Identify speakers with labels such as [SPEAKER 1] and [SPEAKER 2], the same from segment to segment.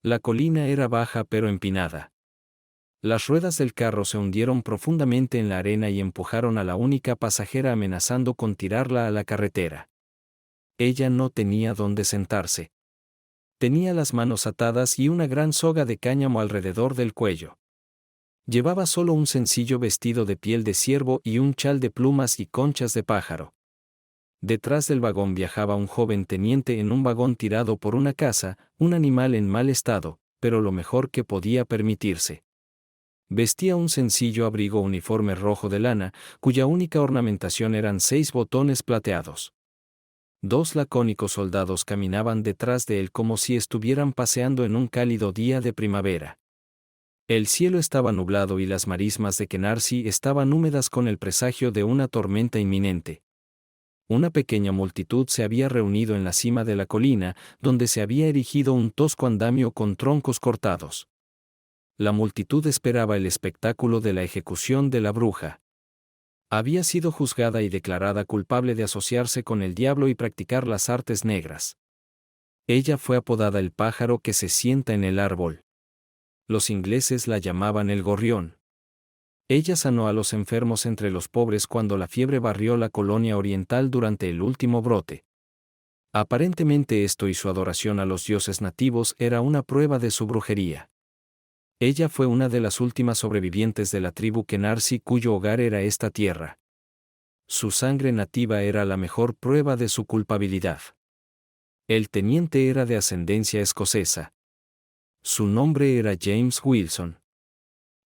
[SPEAKER 1] La colina era baja pero empinada. Las ruedas del carro se hundieron profundamente en la arena y empujaron a la única pasajera amenazando con tirarla a la carretera. Ella no tenía dónde sentarse. Tenía las manos atadas y una gran soga de cáñamo alrededor del cuello. Llevaba solo un sencillo vestido de piel de ciervo y un chal de plumas y conchas de pájaro. Detrás del vagón viajaba un joven teniente en un vagón tirado por una caza, un animal en mal estado, pero lo mejor que podía permitirse. Vestía un sencillo abrigo uniforme rojo de lana, cuya única ornamentación eran 6 botones plateados. 2 lacónicos soldados caminaban detrás de él como si estuvieran paseando en un cálido día de primavera. El cielo estaba nublado y las marismas de Canarsie estaban húmedas con el presagio de una tormenta inminente. Una pequeña multitud se había reunido en la cima de la colina, donde se había erigido un tosco andamio con troncos cortados. La multitud esperaba el espectáculo de la ejecución de la bruja. Había sido juzgada y declarada culpable de asociarse con el diablo y practicar las artes negras. Ella fue apodada el pájaro que se sienta en el árbol. Los ingleses la llamaban el gorrión. Ella sanó a los enfermos entre los pobres cuando la fiebre barrió la colonia oriental durante el último brote. Aparentemente esto y su adoración a los dioses nativos era una prueba de su brujería. Ella fue una de las últimas sobrevivientes de la tribu Canarsie cuyo hogar era esta tierra. Su sangre nativa era la mejor prueba de su culpabilidad. El teniente era de ascendencia escocesa. Su nombre era James Wilson.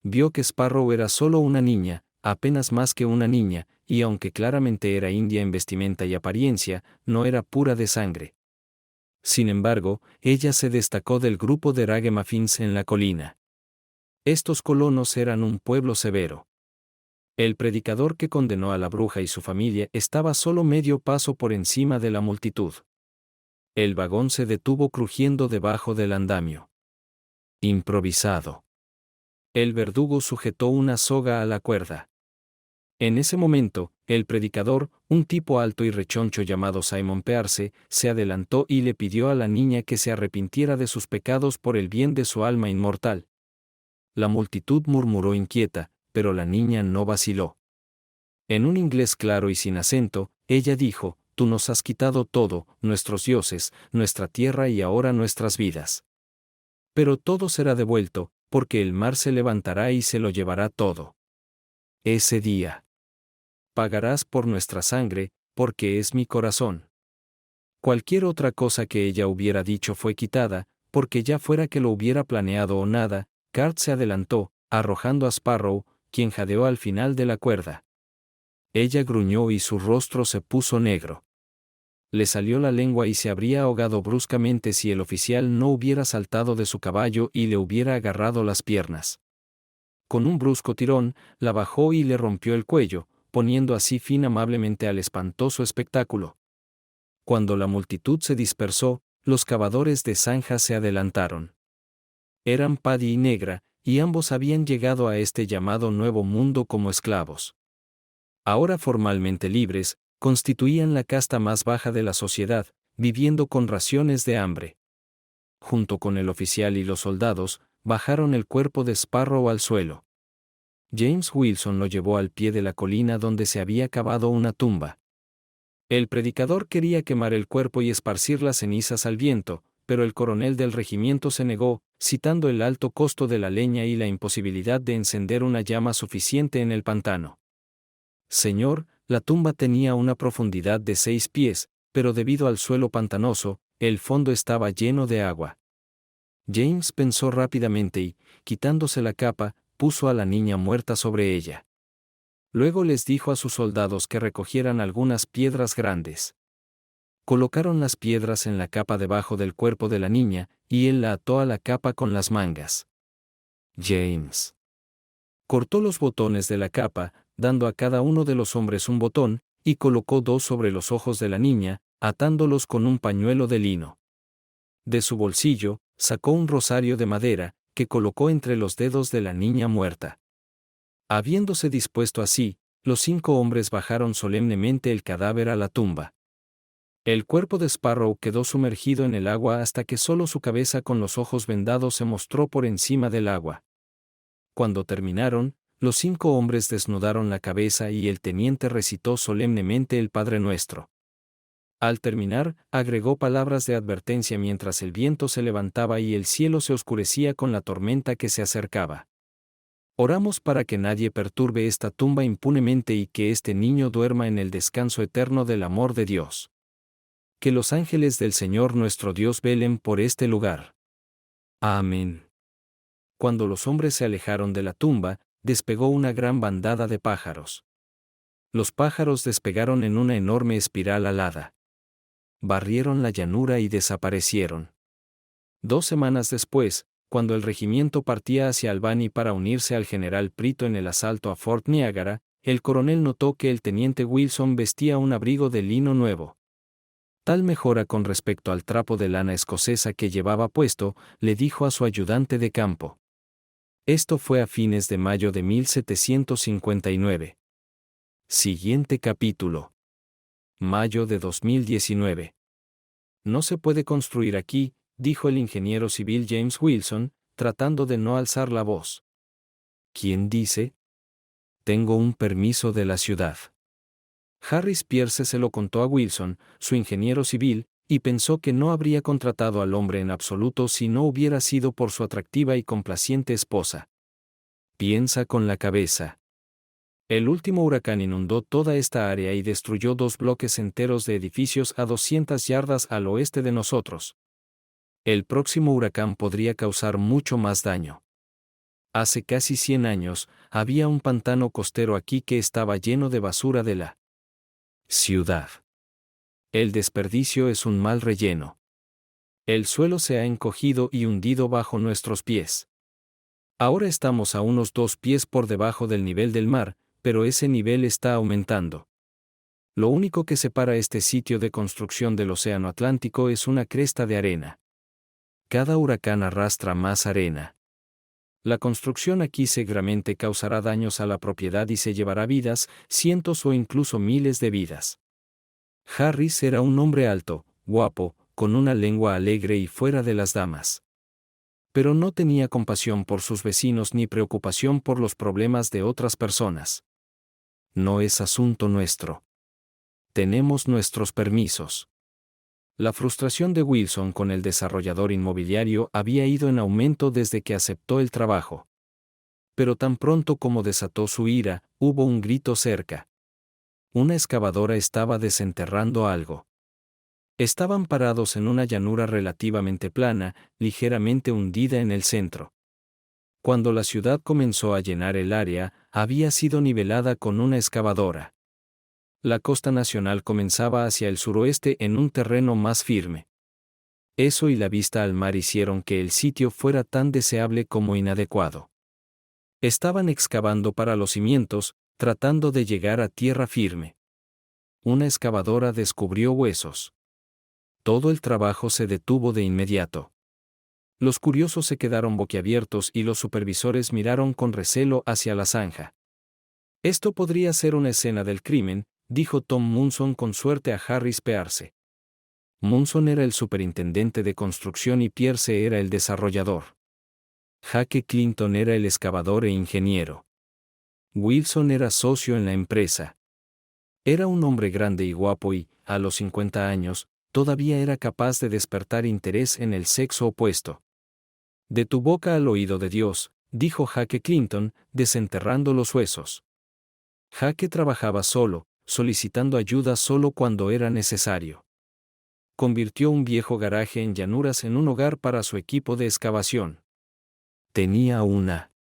[SPEAKER 1] Vio que Sparrow era solo una niña, apenas más que una niña, y aunque claramente era india en vestimenta y apariencia, no era pura de sangre. Sin embargo, ella se destacó del grupo de Ragamuffins en la colina. Estos colonos eran un pueblo severo. El predicador que condenó a la bruja y su familia estaba solo medio paso por encima de la multitud. El vagón se detuvo crujiendo debajo del andamio. Improvisado. El verdugo sujetó una soga a la cuerda. En ese momento, el predicador, un tipo alto y rechoncho llamado Simon Pearce, se adelantó y le pidió a la niña que se arrepintiera de sus pecados por el bien de su alma inmortal. La multitud murmuró inquieta, pero la niña no vaciló. En un inglés claro y sin acento, ella dijo: «Tú nos has quitado todo, nuestros dioses, nuestra tierra y ahora nuestras vidas. Pero todo será devuelto, porque el mar se levantará y se lo llevará todo. Ese día pagarás por nuestra sangre, porque es mi corazón». Cualquier otra cosa que ella hubiera dicho fue quitada, porque ya fuera que lo hubiera planeado o nada. Cart se adelantó, arrojando a Sparrow, quien jadeó al final de la cuerda. Ella gruñó y su rostro se puso negro. Le salió la lengua y se habría ahogado bruscamente si el oficial no hubiera saltado de su caballo y le hubiera agarrado las piernas. Con un brusco tirón, la bajó y le rompió el cuello, poniendo así fin amablemente al espantoso espectáculo. Cuando la multitud se dispersó, los cavadores de zanja se adelantaron. Eran Paddy y Negra, y ambos habían llegado a este llamado Nuevo Mundo como esclavos. Ahora formalmente libres, constituían la casta más baja de la sociedad, viviendo con raciones de hambre. Junto con el oficial y los soldados, bajaron el cuerpo de Sparrow al suelo. James Wilson lo llevó al pie de la colina donde se había cavado una tumba. El predicador quería quemar el cuerpo y esparcir las cenizas al viento, pero el coronel del regimiento se negó, citando el alto costo de la leña y la imposibilidad de encender una llama suficiente en el pantano. Señor, la tumba tenía una profundidad de 6 pies, pero debido al suelo pantanoso, el fondo estaba lleno de agua. James pensó rápidamente y, quitándose la capa, puso a la niña muerta sobre ella. Luego les dijo a sus soldados que recogieran algunas piedras grandes. Colocaron las piedras en la capa debajo del cuerpo de la niña, y él la ató a la capa con las mangas. James cortó los botones de la capa, dando a cada uno de los hombres un botón, y colocó 2 sobre los ojos de la niña, atándolos con un pañuelo de lino. De su bolsillo, sacó un rosario de madera, que colocó entre los dedos de la niña muerta. Habiéndose dispuesto así, los 5 hombres bajaron solemnemente el cadáver a la tumba. El cuerpo de Sparrow quedó sumergido en el agua hasta que solo su cabeza con los ojos vendados se mostró por encima del agua. Cuando terminaron, los 5 hombres desnudaron la cabeza y el teniente recitó solemnemente el Padre Nuestro. Al terminar, agregó palabras de advertencia mientras el viento se levantaba y el cielo se oscurecía con la tormenta que se acercaba. Oramos para que nadie perturbe esta tumba impunemente y que este niño duerma en el descanso eterno del amor de Dios. Que los ángeles del Señor nuestro Dios velen por este lugar. Amén. Cuando los hombres se alejaron de la tumba, despegó una gran bandada de pájaros. Los pájaros despegaron en una enorme espiral alada. Barrieron la llanura y desaparecieron. 2 semanas después, cuando el regimiento partía hacia Albany para unirse al general Prito en el asalto a Fort Niagara, el coronel notó que el teniente Wilson vestía un abrigo de lino nuevo. Tal mejora con respecto al trapo de lana escocesa que llevaba puesto, le dijo a su ayudante de campo. Esto fue a fines de mayo de 1759. Siguiente capítulo. Mayo de 2019. No se puede construir aquí, dijo el ingeniero civil James Wilson, tratando de no alzar la voz. ¿Quién dice? Tengo un permiso de la ciudad. Harris Pierce se lo contó a Wilson, su ingeniero civil, y pensó que no habría contratado al hombre en absoluto si no hubiera sido por su atractiva y complaciente esposa. Piensa con la cabeza. El último huracán inundó toda esta área y destruyó 2 bloques enteros de edificios a 200 yardas al oeste de nosotros. El próximo huracán podría causar mucho más daño. Hace casi 100 años, había un pantano costero aquí que estaba lleno de basura de la ciudad. El desperdicio es un mal relleno. El suelo se ha encogido y hundido bajo nuestros pies. Ahora estamos a unos 2 pies por debajo del nivel del mar, pero ese nivel está aumentando. Lo único que separa este sitio de construcción del Océano Atlántico es una cresta de arena. Cada huracán arrastra más arena. La construcción aquí seguramente causará daños a la propiedad y se llevará vidas, cientos o incluso miles de vidas. Harris era un hombre alto, guapo, con una lengua alegre y fuera de las damas. Pero no tenía compasión por sus vecinos ni preocupación por los problemas de otras personas. No es asunto nuestro. Tenemos nuestros permisos. La frustración de Wilson con el desarrollador inmobiliario había ido en aumento desde que aceptó el trabajo. Pero tan pronto como desató su ira, hubo un grito cerca. Una excavadora estaba desenterrando algo. Estaban parados en una llanura relativamente plana, ligeramente hundida en el centro. Cuando la ciudad comenzó a llenar el área, había sido nivelada con una excavadora. La costa nacional comenzaba hacia el suroeste en un terreno más firme. Eso y la vista al mar hicieron que el sitio fuera tan deseable como inadecuado. Estaban excavando para los cimientos, tratando de llegar a tierra firme. Una excavadora descubrió huesos. Todo el trabajo se detuvo de inmediato. Los curiosos se quedaron boquiabiertos y los supervisores miraron con recelo hacia la zanja. Esto podría ser una escena del crimen, dijo Tom Munson con suerte a Harris Pearce. Munson era el superintendente de construcción y Pierce era el desarrollador. Jake Clinton era el excavador e ingeniero. Wilson era socio en la empresa. Era un hombre grande y guapo y, a los 50 años, todavía era capaz de despertar interés en el sexo opuesto. De tu boca al oído de Dios, dijo Jake Clinton, desenterrando los huesos. Jake trabajaba solo, solicitando ayuda solo cuando era necesario. Convirtió un viejo garaje en llanuras en un hogar para su equipo de excavación. Tenía una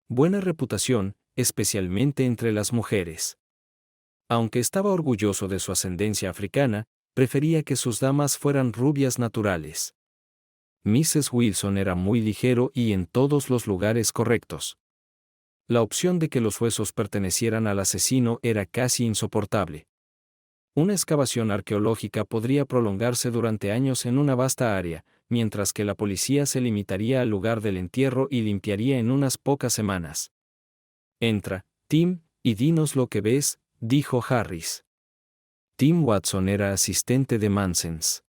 [SPEAKER 1] buena reputación, especialmente entre las mujeres. Aunque estaba orgulloso de su ascendencia africana, prefería que sus damas fueran rubias naturales. Mrs. Wilson era muy ligero y en todos los lugares correctos. La opción de que los huesos pertenecieran al asesino era casi insoportable. Una excavación arqueológica podría prolongarse durante años en una vasta área, mientras que la policía se limitaría al lugar del entierro y limpiaría en unas pocas semanas. Entra, Tim, y dinos lo que ves, dijo Harris. Tim Watson era asistente de Mansens.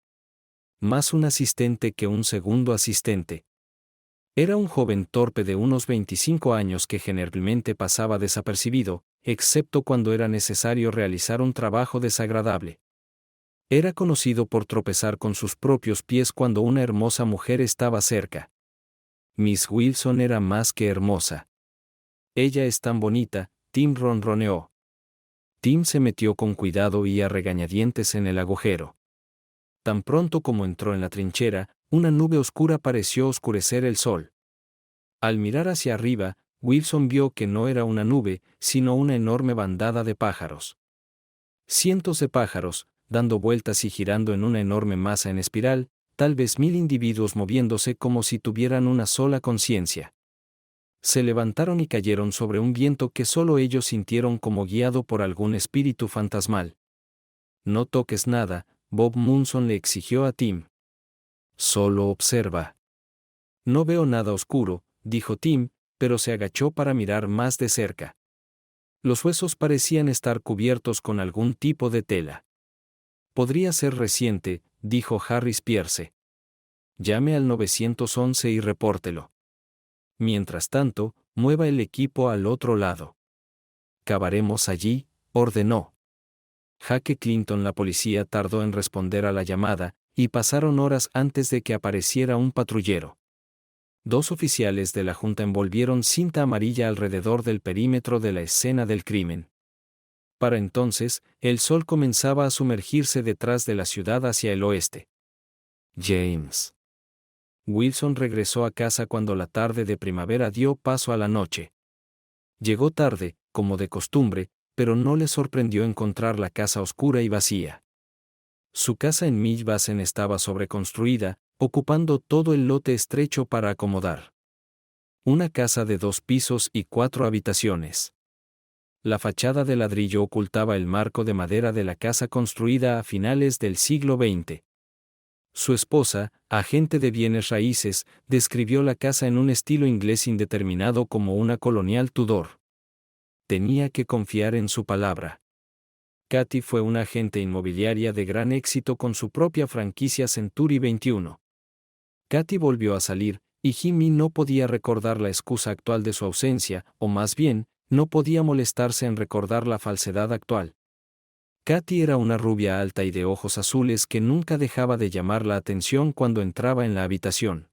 [SPEAKER 1] Más un asistente que un segundo asistente. Era un joven torpe de unos 25 años que generalmente pasaba desapercibido, excepto cuando era necesario realizar un trabajo desagradable. Era conocido por tropezar con sus propios pies cuando una hermosa mujer estaba cerca. Miss Wilson era más que hermosa. Ella es tan bonita, Tim ronroneó. Tim se metió con cuidado y a regañadientes en el agujero. Tan pronto como entró en la trinchera, una nube oscura pareció oscurecer el sol. Al mirar hacia arriba, Wilson vio que no era una nube, sino una enorme bandada de pájaros. Cientos de pájaros, dando vueltas y girando en una enorme masa en espiral, tal vez 1000 individuos moviéndose como si tuvieran una sola conciencia. Se levantaron y cayeron sobre un viento que solo ellos sintieron como guiado por algún espíritu fantasmal. No toques nada, Bob Munson le exigió a Tim. Solo observa. No veo nada oscuro, dijo Tim, pero se agachó para mirar más de cerca. Los huesos parecían estar cubiertos con algún tipo de tela. Podría ser reciente, dijo Harris Pierce. Llame al 911 y repórtelo. Mientras tanto, mueva el equipo al otro lado. Cavaremos allí, ordenó. Jaque Clinton. La policía tardó en responder a la llamada, y pasaron horas antes de que apareciera un patrullero. 2 oficiales de la Junta envolvieron cinta amarilla alrededor del perímetro de la escena del crimen. Para entonces, el sol comenzaba a sumergirse detrás de la ciudad hacia el oeste. James. Wilson regresó a casa cuando la tarde de primavera dio paso a la noche. Llegó tarde, como de costumbre, pero no le sorprendió encontrar la casa oscura y vacía. Su casa en Millbasen estaba sobreconstruida, ocupando todo el lote estrecho para acomodar. Una casa de 2 pisos y 4 habitaciones. La fachada de ladrillo ocultaba el marco de madera de la casa construida a finales del siglo XX. Su esposa, agente de bienes raíces, describió la casa en un estilo inglés indeterminado como una colonial Tudor. Tenía que confiar en su palabra. Katy fue una agente inmobiliaria de gran éxito con su propia franquicia Century 21. Katy volvió a salir, y Jimmy no podía recordar la excusa actual de su ausencia, o más bien, no podía molestarse en recordar la falsedad actual. Katy era una rubia alta y de ojos azules que nunca dejaba de llamar la atención cuando entraba en la habitación.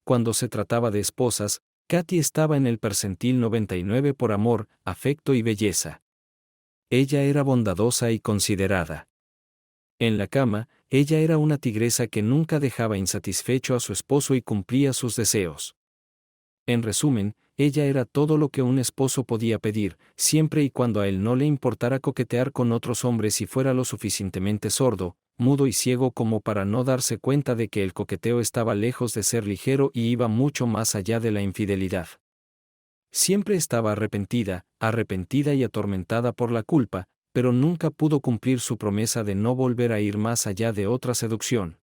[SPEAKER 1] Cuando se trataba de esposas, Katy estaba en el percentil 99 por amor, afecto y belleza. Ella era bondadosa y considerada. En la cama, ella era una tigresa que nunca dejaba insatisfecho a su esposo y cumplía sus deseos. En resumen, ella era todo lo que un esposo podía pedir, siempre y cuando a él no le importara coquetear con otros hombres y fuera lo suficientemente sordo, mudo y ciego como para no darse cuenta de que el coqueteo estaba lejos de ser ligero y iba mucho más allá de la infidelidad. Siempre estaba arrepentida y atormentada por la culpa, pero nunca pudo cumplir su promesa de no volver a ir más allá de otra seducción.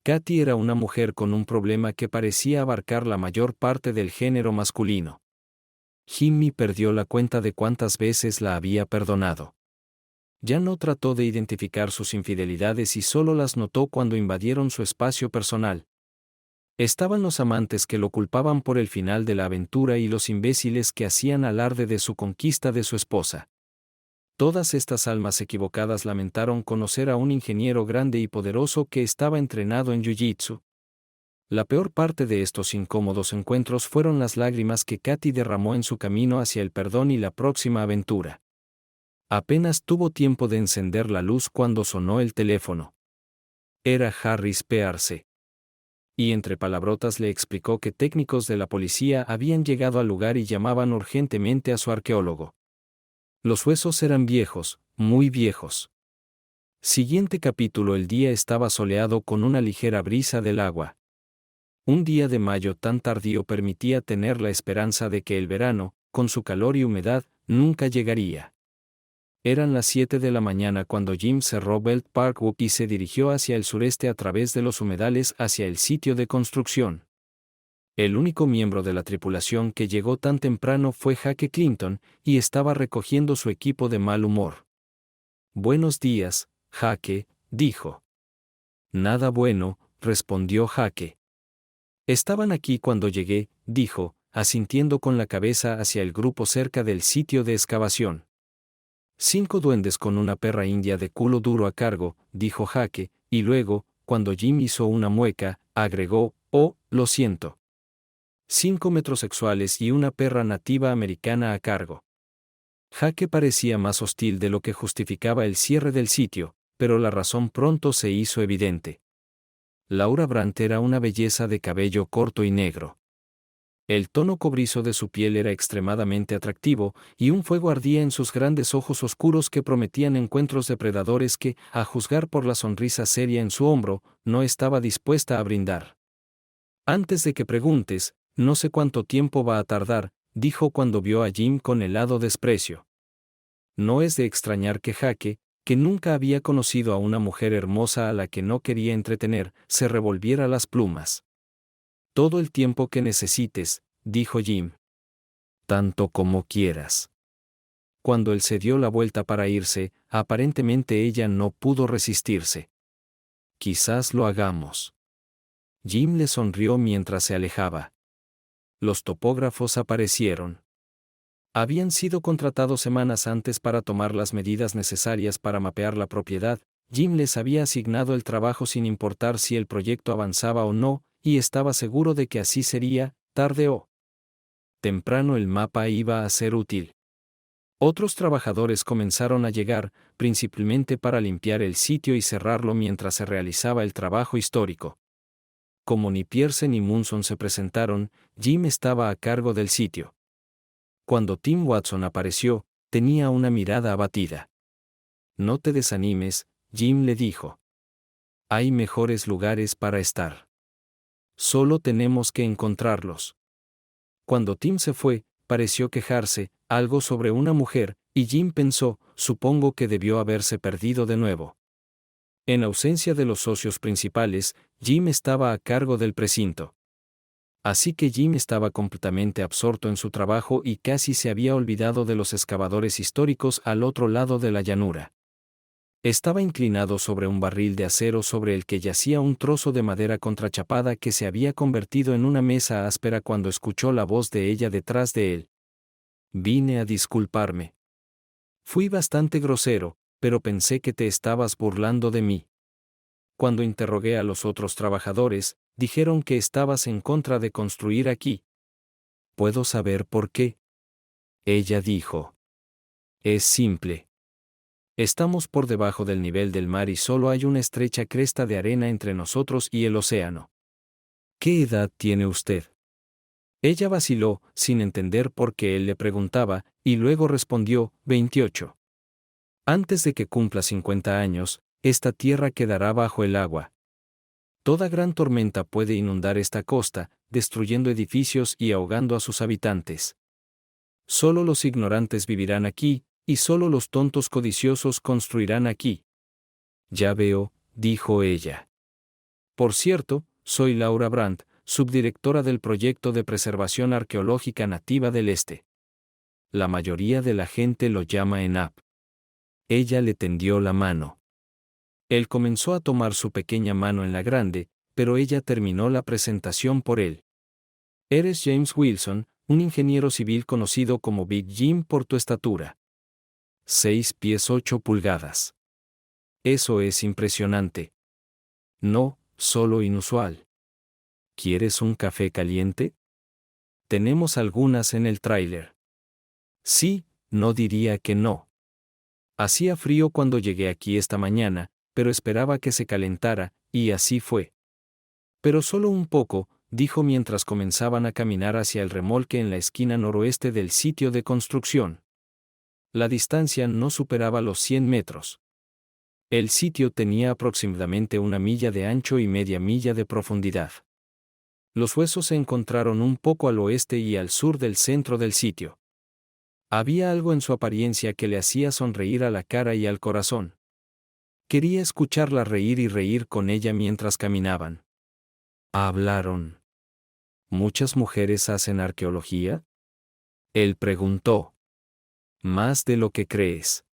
[SPEAKER 1] Katy era una mujer con un problema que parecía abarcar la mayor parte del género masculino. Jimmy perdió la cuenta de cuántas veces la había perdonado. Ya no trató de identificar sus infidelidades y solo las notó cuando invadieron su espacio personal. Estaban los amantes que lo culpaban por el final de la aventura y los imbéciles que hacían alarde de su conquista de su esposa. Todas estas almas equivocadas lamentaron conocer a un ingeniero grande y poderoso que estaba entrenado en Jiu-Jitsu. La peor parte de estos incómodos encuentros fueron las lágrimas que Katy derramó en su camino hacia el perdón y la próxima aventura. Apenas tuvo tiempo de encender la luz cuando sonó el teléfono. Era Harris Pierce. Y entre palabrotas le explicó que técnicos de la policía habían llegado al lugar y llamaban urgentemente a su arqueólogo. Los huesos eran viejos, muy viejos. Siguiente capítulo. El día estaba soleado con una ligera brisa del agua. Un día de mayo tan tardío permitía tener la esperanza de que el verano, con su calor y humedad, nunca llegaría. Eran las 7 de la mañana cuando Jim cerró Belt Park Walk y se dirigió hacia el sureste a través de los humedales hacia el sitio de construcción. El único miembro de la tripulación que llegó tan temprano fue Jaque Clinton, y estaba recogiendo su equipo de mal humor. Buenos días, Jake, dijo. Nada bueno, respondió Jake. Estaban aquí cuando llegué, dijo, asintiendo con la cabeza hacia el grupo cerca del sitio de excavación. 5 duendes con una perra india de culo duro a cargo, dijo Jake, y luego, cuando Jim hizo una mueca, agregó, oh, lo siento. 5 metrosexuales y una perra nativa americana a cargo. Jake parecía más hostil de lo que justificaba el cierre del sitio, pero la razón pronto se hizo evidente. Laura Brandt era una belleza de cabello corto y negro. El tono cobrizo de su piel era extremadamente atractivo, y un fuego ardía en sus grandes ojos oscuros que prometían encuentros depredadores que, a juzgar por la sonrisa seria en su hombro, no estaba dispuesta a brindar. Antes de que preguntes, no sé cuánto tiempo va a tardar, dijo cuando vio a Jim con helado desprecio. No es de extrañar que Jake, que nunca había conocido a una mujer hermosa a la que no quería entretener, se revolviera las plumas. Todo el tiempo que necesites, dijo Jim. Tanto como quieras. Cuando él se dio la vuelta para irse, aparentemente ella no pudo resistirse. Quizás lo hagamos. Jim le sonrió mientras se alejaba. Los topógrafos aparecieron. Habían sido contratados semanas antes para tomar las medidas necesarias para mapear la propiedad. Jim les había asignado el trabajo sin importar si el proyecto avanzaba o no, y estaba seguro de que así sería, tarde o temprano el mapa iba a ser útil. Otros trabajadores comenzaron a llegar, principalmente para limpiar el sitio y cerrarlo mientras se realizaba el trabajo histórico. Como ni Pierce ni Munson se presentaron, Jim estaba a cargo del sitio. Cuando Tim Watson apareció, tenía una mirada abatida. No te desanimes, Jim le dijo. Hay mejores lugares para estar. Solo tenemos que encontrarlos. Cuando Tim se fue, pareció quejarse, algo sobre una mujer, y Jim pensó, supongo que debió haberse perdido de nuevo. En ausencia de los socios principales, Jim estaba a cargo del precinto. Así que Jim estaba completamente absorto en su trabajo y casi se había olvidado de los excavadores históricos al otro lado de la llanura. Estaba inclinado sobre un barril de acero sobre el que yacía un trozo de madera contrachapada que se había convertido en una mesa áspera cuando escuchó la voz de ella detrás de él. Vine a disculparme. Fui bastante grosero, pero pensé que te estabas burlando de mí. Cuando interrogué a los otros trabajadores, dijeron que estabas en contra de construir aquí. ¿Puedo saber por qué? Ella dijo. Es simple. Estamos por debajo del nivel del mar y solo hay una estrecha cresta de arena entre nosotros y el océano. ¿Qué edad tiene usted? Ella vaciló, sin entender por qué él le preguntaba, y luego respondió, 28. Antes de que cumpla 50 años, esta tierra quedará bajo el agua. Toda gran tormenta puede inundar esta costa, destruyendo edificios y ahogando a sus habitantes. Solo los ignorantes vivirán aquí, y solo los tontos codiciosos construirán aquí. Ya veo, dijo ella. Por cierto, soy Laura Brandt, subdirectora del proyecto de preservación arqueológica nativa del Este. La mayoría de la gente lo llama ENAP. Ella le tendió la mano. Él comenzó a tomar su pequeña mano en la grande, pero ella terminó la presentación por él. Eres James Wilson, un ingeniero civil conocido como Big Jim por tu estatura. 6 pies 8 pulgadas. Eso es impresionante. No, solo inusual. ¿Quieres un café caliente? Tenemos algunas en el tráiler. Sí, no diría que no. Hacía frío cuando llegué aquí esta mañana, pero esperaba que se calentara, y así fue. Pero solo un poco, dijo mientras comenzaban a caminar hacia el remolque en la esquina noroeste del sitio de construcción. La distancia no superaba los 100 metros. El sitio tenía aproximadamente 1 milla de ancho y media milla de profundidad. Los huesos se encontraron un poco al oeste y al sur del centro del sitio. Había algo en su apariencia que le hacía sonreír a la cara y al corazón. Quería escucharla reír y reír con ella mientras caminaban. Hablaron. ¿Muchas mujeres hacen arqueología? Él preguntó. Más de lo que crees.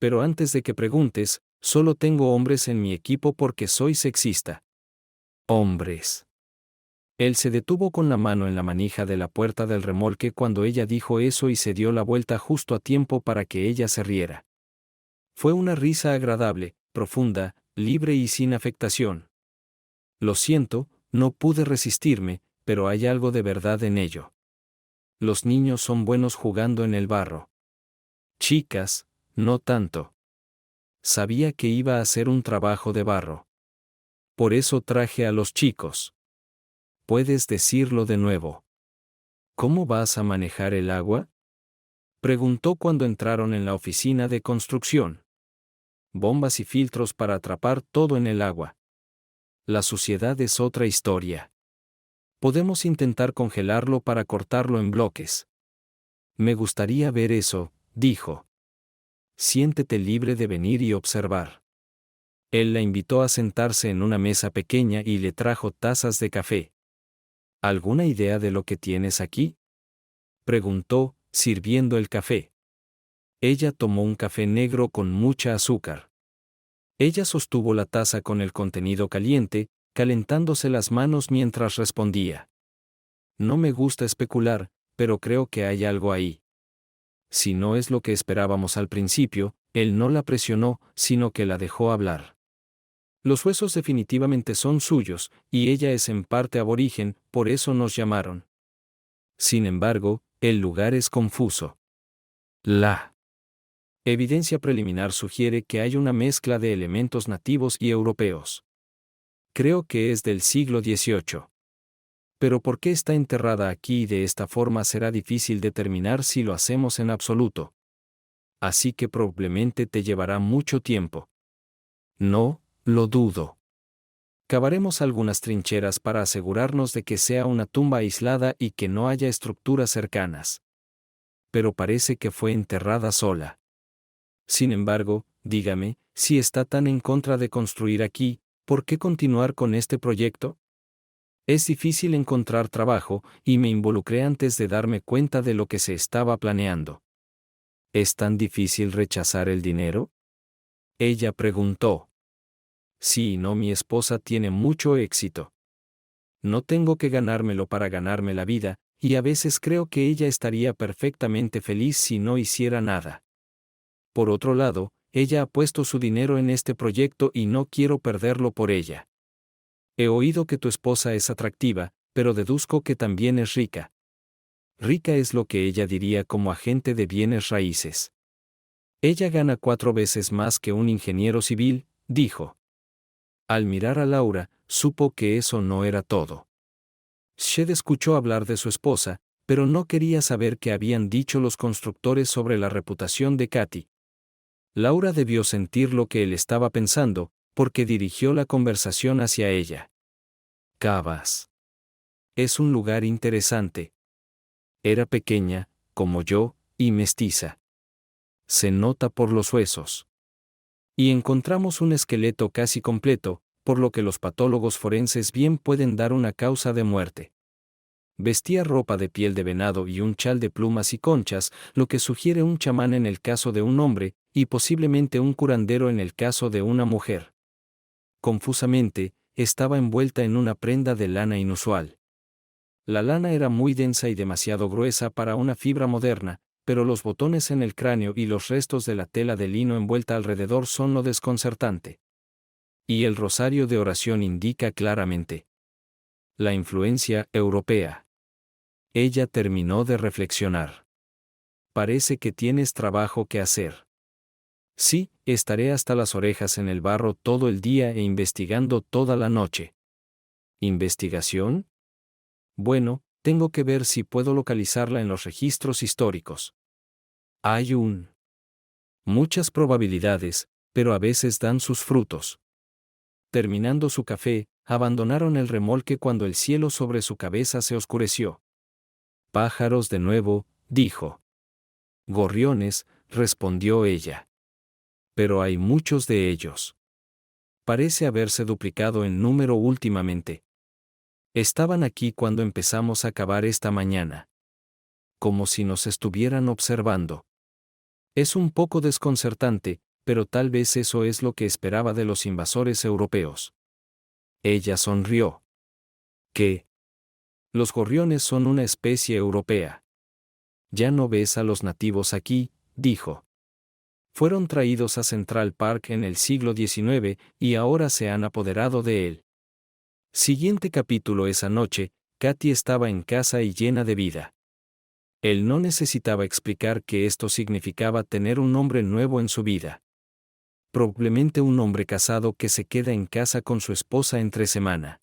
[SPEAKER 1] Pero antes de que preguntes, solo tengo hombres en mi equipo porque soy sexista. Hombres. Él se detuvo con la mano en la manija de la puerta del remolque cuando ella dijo eso y se dio la vuelta justo a tiempo para que ella se riera. Fue una risa agradable, profunda, libre y sin afectación. Lo siento, no pude resistirme, pero hay algo de verdad en ello. Los niños son buenos jugando en el barro. Chicas, no tanto. Sabía que iba a hacer un trabajo de barro. Por eso traje a los chicos. ¿Puedes decirlo de nuevo? ¿Cómo vas a manejar el agua? Preguntó cuando entraron en la oficina de construcción. Bombas y filtros para atrapar todo en el agua. La suciedad es otra historia. Podemos intentar congelarlo para cortarlo en bloques. Me gustaría ver eso, dijo. Siéntete libre de venir y observar. Él la invitó a sentarse en una mesa pequeña y le trajo tazas de café. ¿Alguna idea de lo que tienes aquí? Preguntó, sirviendo el café. Ella tomó un café negro con mucha azúcar. Ella sostuvo la taza con el contenido caliente, calentándose las manos mientras respondía. No me gusta especular, pero creo que hay algo ahí. Si no es lo que esperábamos al principio, él no la presionó, sino que la dejó hablar. Los huesos definitivamente son suyos, y ella es en parte aborigen, por eso nos llamaron. Sin embargo, el lugar es confuso. La evidencia preliminar sugiere que hay una mezcla de elementos nativos y europeos. Creo que es del siglo XVIII. Pero ¿por qué está enterrada aquí y de esta forma será difícil determinar si lo hacemos en absoluto? Así que probablemente te llevará mucho tiempo. No, lo dudo. Cavaremos algunas trincheras para asegurarnos de que sea una tumba aislada y que no haya estructuras cercanas. Pero parece que fue enterrada sola. Sin embargo, dígame, si está tan en contra de construir aquí, ¿por qué continuar con este proyecto? Es difícil encontrar trabajo, y me involucré antes de darme cuenta de lo que se estaba planeando. ¿Es tan difícil rechazar el dinero? Ella preguntó. Sí, no, mi esposa tiene mucho éxito. No tengo que ganármelo para ganarme la vida, y a veces creo que ella estaría perfectamente feliz si no hiciera nada. Por otro lado, ella ha puesto su dinero en este proyecto y no quiero perderlo por ella. He oído que tu esposa es atractiva, pero deduzco que también es rica. Rica es lo que ella diría como agente de bienes raíces. Ella gana 4 veces más que un ingeniero civil, dijo. Al mirar a Laura, supo que eso no era todo. Shed escuchó hablar de su esposa, pero no quería saber qué habían dicho los constructores sobre la reputación de Katy. Laura debió sentir lo que él estaba pensando, porque dirigió la conversación hacia ella. Cavas. Es un lugar interesante. Era pequeña, como yo, y mestiza. Se nota por los huesos. Y encontramos un esqueleto casi completo, por lo que los patólogos forenses bien pueden dar una causa de muerte. Vestía ropa de piel de venado y un chal de plumas y conchas, lo que sugiere un chamán en el caso de un hombre, y posiblemente un curandero en el caso de una mujer. Confusamente, estaba envuelta en una prenda de lana inusual. La lana era muy densa y demasiado gruesa para una fibra moderna, pero los botones en el cráneo y los restos de la tela de lino envuelta alrededor son lo desconcertante. Y el rosario de oración indica claramente la influencia europea. Ella terminó de reflexionar. Parece que tienes trabajo que hacer. Sí, estaré hasta las orejas en el barro todo el día e investigando toda la noche. ¿Investigación? Bueno, tengo que ver si puedo localizarla en los registros históricos. Hay muchas probabilidades, pero a veces dan sus frutos. Terminando su café, abandonaron el remolque cuando el cielo sobre su cabeza se oscureció. Pájaros de nuevo, dijo. Gorriones, respondió ella. Pero hay muchos de ellos. Parece haberse duplicado en número últimamente. Estaban aquí cuando empezamos a cavar esta mañana. Como si nos estuvieran observando. Es un poco desconcertante, pero tal vez eso es lo que esperaba de los invasores europeos. Ella sonrió. ¿Qué? Los gorriones son una especie europea. Ya no ves a los nativos aquí, dijo. Fueron traídos a Central Park en el siglo XIX y ahora se han apoderado de él. Siguiente capítulo. Esa noche, Katy estaba en casa y llena de vida. Él no necesitaba explicar que esto significaba tener un hombre nuevo en su vida. Probablemente un hombre casado que se queda en casa con su esposa entre semana.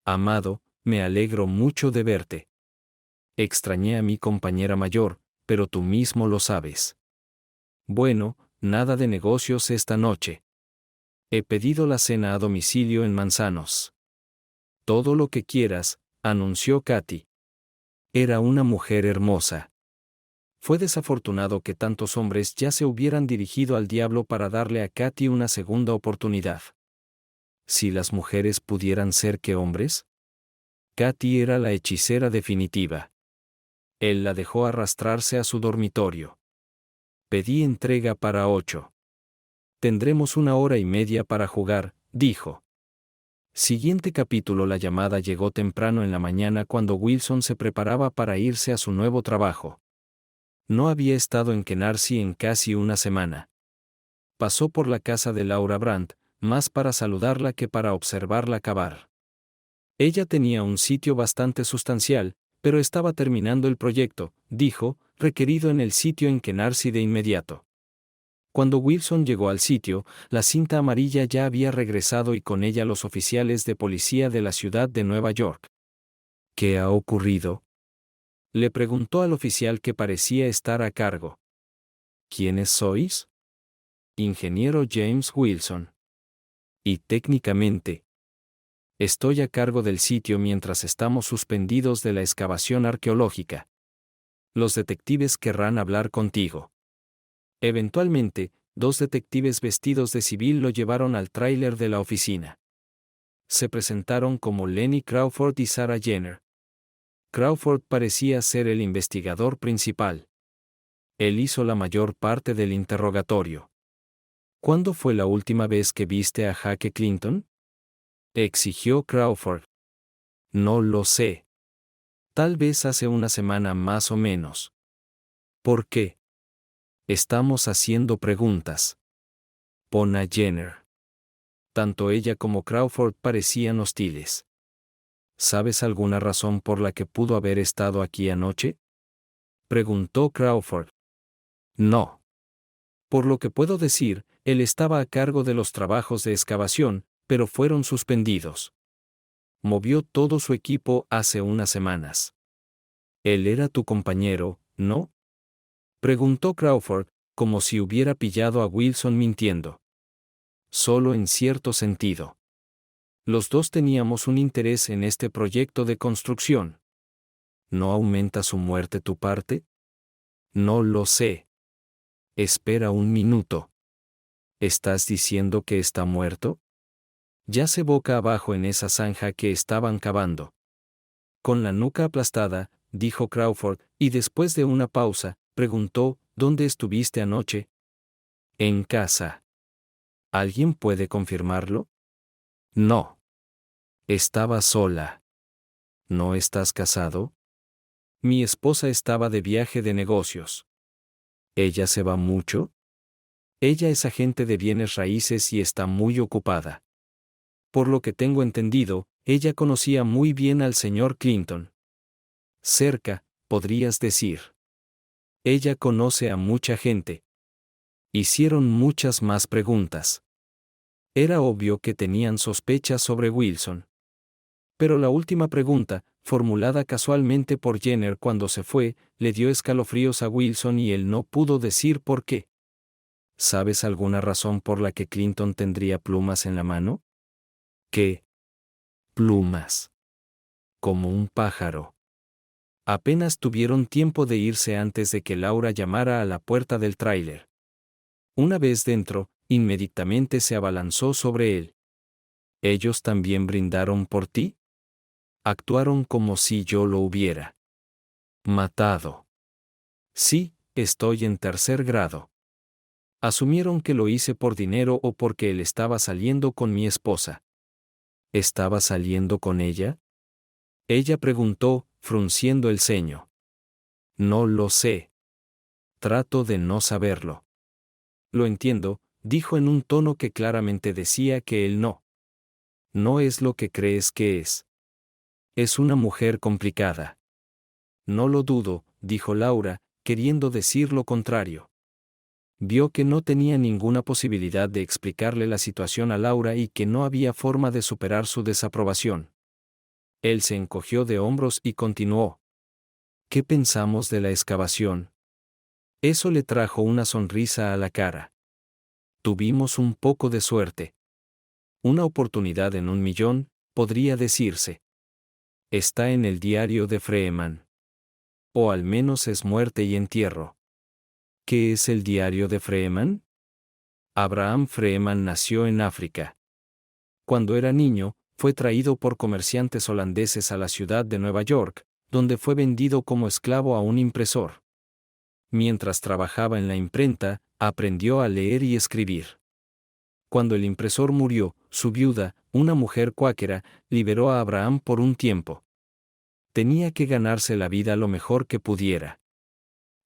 [SPEAKER 1] Amado, me alegro mucho de verte. Extrañé a mi compañera mayor, pero tú mismo lo sabes. Bueno, nada de negocios esta noche. He pedido la cena a domicilio en Manzanos. Todo lo que quieras, anunció Katy. Era una mujer hermosa. Fue desafortunado que tantos hombres ya se hubieran dirigido al diablo para darle a Katy una segunda oportunidad. Si las mujeres pudieran ser que hombres. Katy era la hechicera definitiva. Él la dejó arrastrarse a su dormitorio. Pedí entrega para 8. Tendremos 1 hora y media para jugar, dijo. Siguiente capítulo. La llamada llegó temprano en la mañana cuando Wilson se preparaba para irse a su nuevo trabajo. No había estado en Canarsie en casi una semana. Pasó por la casa de Laura Brandt, más para saludarla que para observarla cavar. Ella tenía un sitio bastante sustancial, pero estaba terminando el proyecto, dijo, requerido en el sitio en Canarsie de inmediato. Cuando Wilson llegó al sitio, la cinta amarilla ya había regresado y con ella los oficiales de policía de la ciudad de Nueva York. ¿Qué ha ocurrido?, le preguntó al oficial que parecía estar a cargo. ¿Quiénes sois? Ingeniero James Wilson. Y técnicamente, estoy a cargo del sitio mientras estamos suspendidos de la excavación arqueológica. Los detectives querrán hablar contigo. Eventualmente, 2 detectives vestidos de civil lo llevaron al tráiler de la oficina. Se presentaron como Lenny Crawford y Sarah Jenner. Crawford parecía ser el investigador principal. Él hizo la mayor parte del interrogatorio. ¿Cuándo fue la última vez que viste a Jaque Clinton?, exigió Crawford. No lo sé. Tal vez hace una semana más o menos. ¿Por qué? Estamos haciendo preguntas. Pon a Jenner. Tanto ella como Crawford parecían hostiles. ¿Sabes alguna razón por la que pudo haber estado aquí anoche?, preguntó Crawford. No. Por lo que puedo decir, él estaba a cargo de los trabajos de excavación, pero fueron suspendidos. Movió todo su equipo hace unas semanas. Él era tu compañero, ¿no?, preguntó Crawford, como si hubiera pillado a Wilson mintiendo. Solo en cierto sentido. Los dos teníamos un interés en este proyecto de construcción. ¿No aumenta su muerte tu parte? No lo sé. Espera un minuto. ¿Estás diciendo que está muerto? Yace boca abajo en esa zanja que estaban cavando. Con la nuca aplastada, dijo Crawford, y después de una pausa, preguntó, ¿dónde estuviste anoche? En casa. ¿Alguien puede confirmarlo? No. Estaba sola. ¿No estás casado? Mi esposa estaba de viaje de negocios. ¿Ella se va mucho? Ella es agente de bienes raíces y está muy ocupada. Por lo que tengo entendido, ella conocía muy bien al señor Clinton. Cerca, podrías decir. Ella conoce a mucha gente. Hicieron muchas más preguntas. Era obvio que tenían sospechas sobre Wilson. Pero la última pregunta, formulada casualmente por Jenner cuando se fue, le dio escalofríos a Wilson y él no pudo decir por qué. ¿Sabes alguna razón por la que Clinton tendría plumas en la mano? ¿Qué? Plumas. Como un pájaro. Apenas tuvieron tiempo de irse antes de que Laura llamara a la puerta del tráiler. Una vez dentro, inmediatamente se abalanzó sobre él. ¿Ellos también brindaron por ti? Actuaron como si yo lo hubiera matado. Sí, estoy en 3er grado. Asumieron que lo hice por dinero o porque él estaba saliendo con mi esposa. ¿Estaba saliendo con ella? Ella preguntó, frunciendo el ceño. No lo sé. Trato de no saberlo. Lo entiendo, dijo en un tono que claramente decía que él no. No es lo que crees que es. Es una mujer complicada. No lo dudo, dijo Laura, queriendo decir lo contrario. Vio que no tenía ninguna posibilidad de explicarle la situación a Laura y que no había forma de superar su desaprobación. Él se encogió de hombros y continuó. ¿Qué pensamos de la excavación? Eso le trajo una sonrisa a la cara. Tuvimos un poco de suerte. Una oportunidad en 1.000.000, podría decirse. Está en el diario de Freeman. O al menos es muerte y entierro. ¿Qué es el diario de Freeman? Abraham Freeman nació en África. Cuando era niño, fue traído por comerciantes holandeses a la ciudad de Nueva York, donde fue vendido como esclavo a un impresor. Mientras trabajaba en la imprenta, aprendió a leer y escribir. Cuando el impresor murió, su viuda, una mujer cuáquera, liberó a Abraham por un tiempo. Tenía que ganarse la vida lo mejor que pudiera.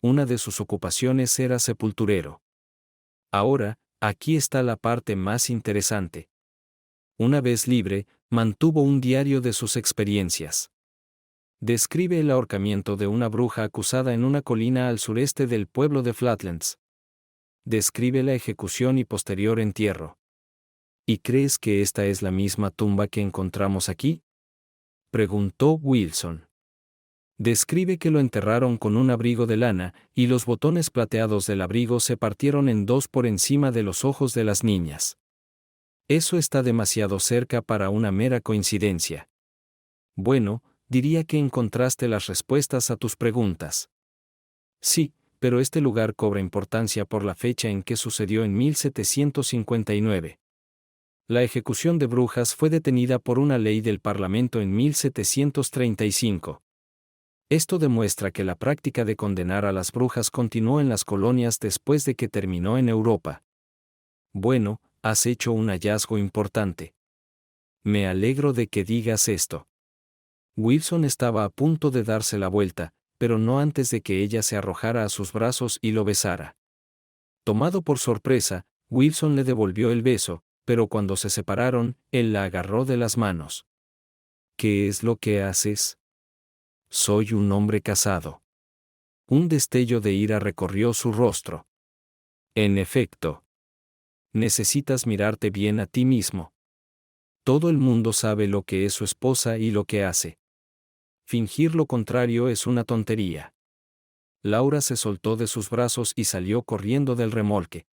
[SPEAKER 1] Una de sus ocupaciones era sepulturero. Ahora, aquí está la parte más interesante. Una vez libre, mantuvo un diario de sus experiencias. Describe el ahorcamiento de una bruja acusada en una colina al sureste del pueblo de Flatlands. Describe la ejecución y posterior entierro. ¿Y crees que esta es la misma tumba que encontramos aquí? Preguntó Wilson. Describe que lo enterraron con un abrigo de lana, y los botones plateados del abrigo se partieron en dos por encima de los ojos de las niñas. Eso está demasiado cerca para una mera coincidencia. Bueno, diría que encontraste las respuestas a tus preguntas. Sí, pero este lugar cobra importancia por la fecha en que sucedió en 1759. La ejecución de brujas fue detenida por una ley del Parlamento en 1735. Esto demuestra que la práctica de condenar a las brujas continuó en las colonias después de que terminó en Europa. Bueno, has hecho un hallazgo importante. Me alegro de que digas esto. Wilson estaba a punto de darse la vuelta, pero no antes de que ella se arrojara a sus brazos y lo besara. Tomado por sorpresa, Wilson le devolvió el beso, pero cuando se separaron, él la agarró de las manos. ¿Qué es lo que haces? Soy un hombre casado. Un destello de ira recorrió su rostro. En efecto. Necesitas mirarte bien a ti mismo. Todo el mundo sabe lo que es su esposa y lo que hace. Fingir lo contrario es una tontería. Laura se soltó de sus brazos y salió corriendo del remolque.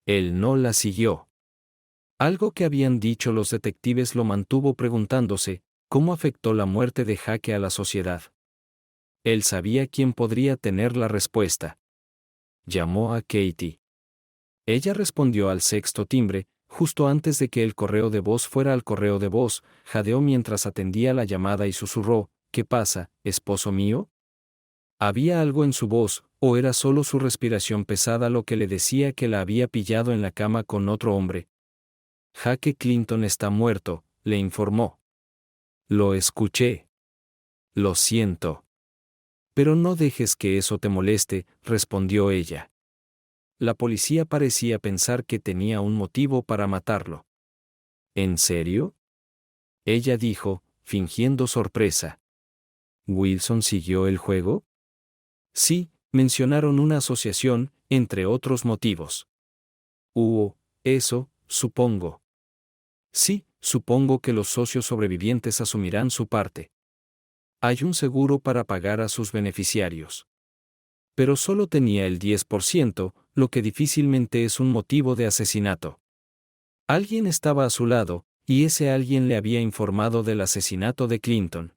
[SPEAKER 1] Él no la siguió. Algo que habían dicho los detectives lo mantuvo preguntándose, ¿cómo afectó la muerte de Jake a la sociedad? Él sabía quién podría tener la respuesta. Llamó a Katie. Ella respondió al sexto timbre, justo antes de que el correo de voz fuera al correo de voz, jadeó mientras atendía la llamada y susurró, ¿qué pasa, esposo mío? ¿Había algo en su voz, o era solo su respiración pesada lo que le decía que la había pillado en la cama con otro hombre? Jake Clinton está muerto, le informó. Lo escuché. Lo siento. Pero no dejes que eso te moleste, respondió ella. La policía parecía pensar que tenía un motivo para matarlo. ¿En serio? Ella dijo, fingiendo sorpresa. ¿Wilson siguió el juego? Sí, mencionaron una asociación, entre otros motivos. Eso, supongo. Sí, supongo que los socios sobrevivientes asumirán su parte. Hay un seguro para pagar a sus beneficiarios. Pero solo tenía el 10%, lo que difícilmente es un motivo de asesinato. Alguien estaba a su lado, y ese alguien le había informado del asesinato de Clinton.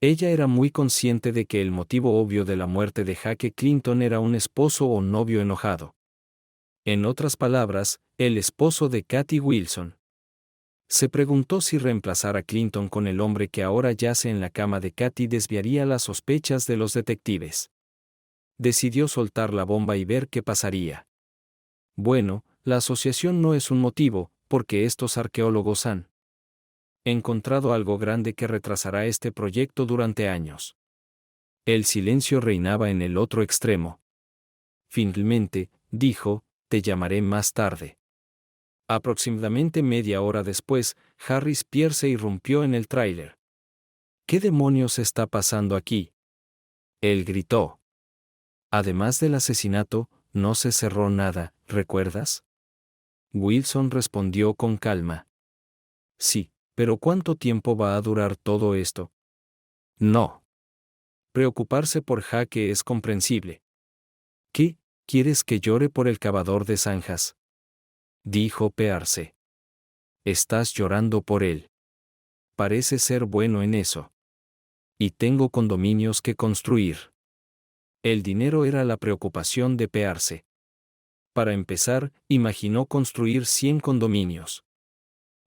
[SPEAKER 1] Ella era muy consciente de que el motivo obvio de la muerte de Jake Clinton era un esposo o novio enojado. En otras palabras, el esposo de Katie Wilson. Se preguntó si reemplazar a Clinton con el hombre que ahora yace en la cama de Katie desviaría las sospechas de los detectives. Decidió soltar la bomba y ver qué pasaría. Bueno, la asociación no es un motivo, porque estos arqueólogos han encontrado algo grande que retrasará este proyecto durante años. El silencio reinaba en el otro extremo. Finalmente, dijo, te llamaré más tarde. Aproximadamente media hora después, Harris Pierce irrumpió en el tráiler. ¿Qué demonios está pasando aquí? Él gritó. Además del asesinato, no se cerró nada, ¿recuerdas? Wilson respondió con calma. Sí, pero ¿cuánto tiempo va a durar todo esto? No. Preocuparse por Jaque es comprensible. ¿Qué? ¿Quieres que llore por el cavador de zanjas? Dijo Pearce. Estás llorando por él. Parece ser bueno en eso. Y tengo condominios que construir. El dinero era la preocupación de Pearce. Para empezar, imaginó construir 100 condominios.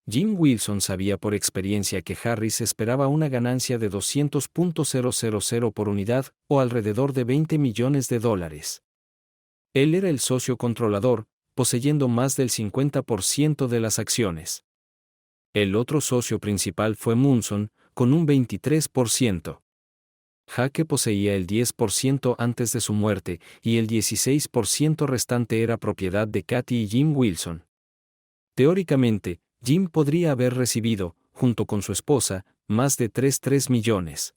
[SPEAKER 1] Jim Wilson sabía por experiencia que Harris esperaba una ganancia de $200,000 por unidad, o alrededor de $20 millones. Él era el socio controlador, poseyendo más del 50% de las acciones. El otro socio principal fue Munson, con un 23%. Jaque poseía el 10% antes de su muerte, y el 16% restante era propiedad de Katy y Jim Wilson. Teóricamente, Jim podría haber recibido, junto con su esposa, más de 3 millones.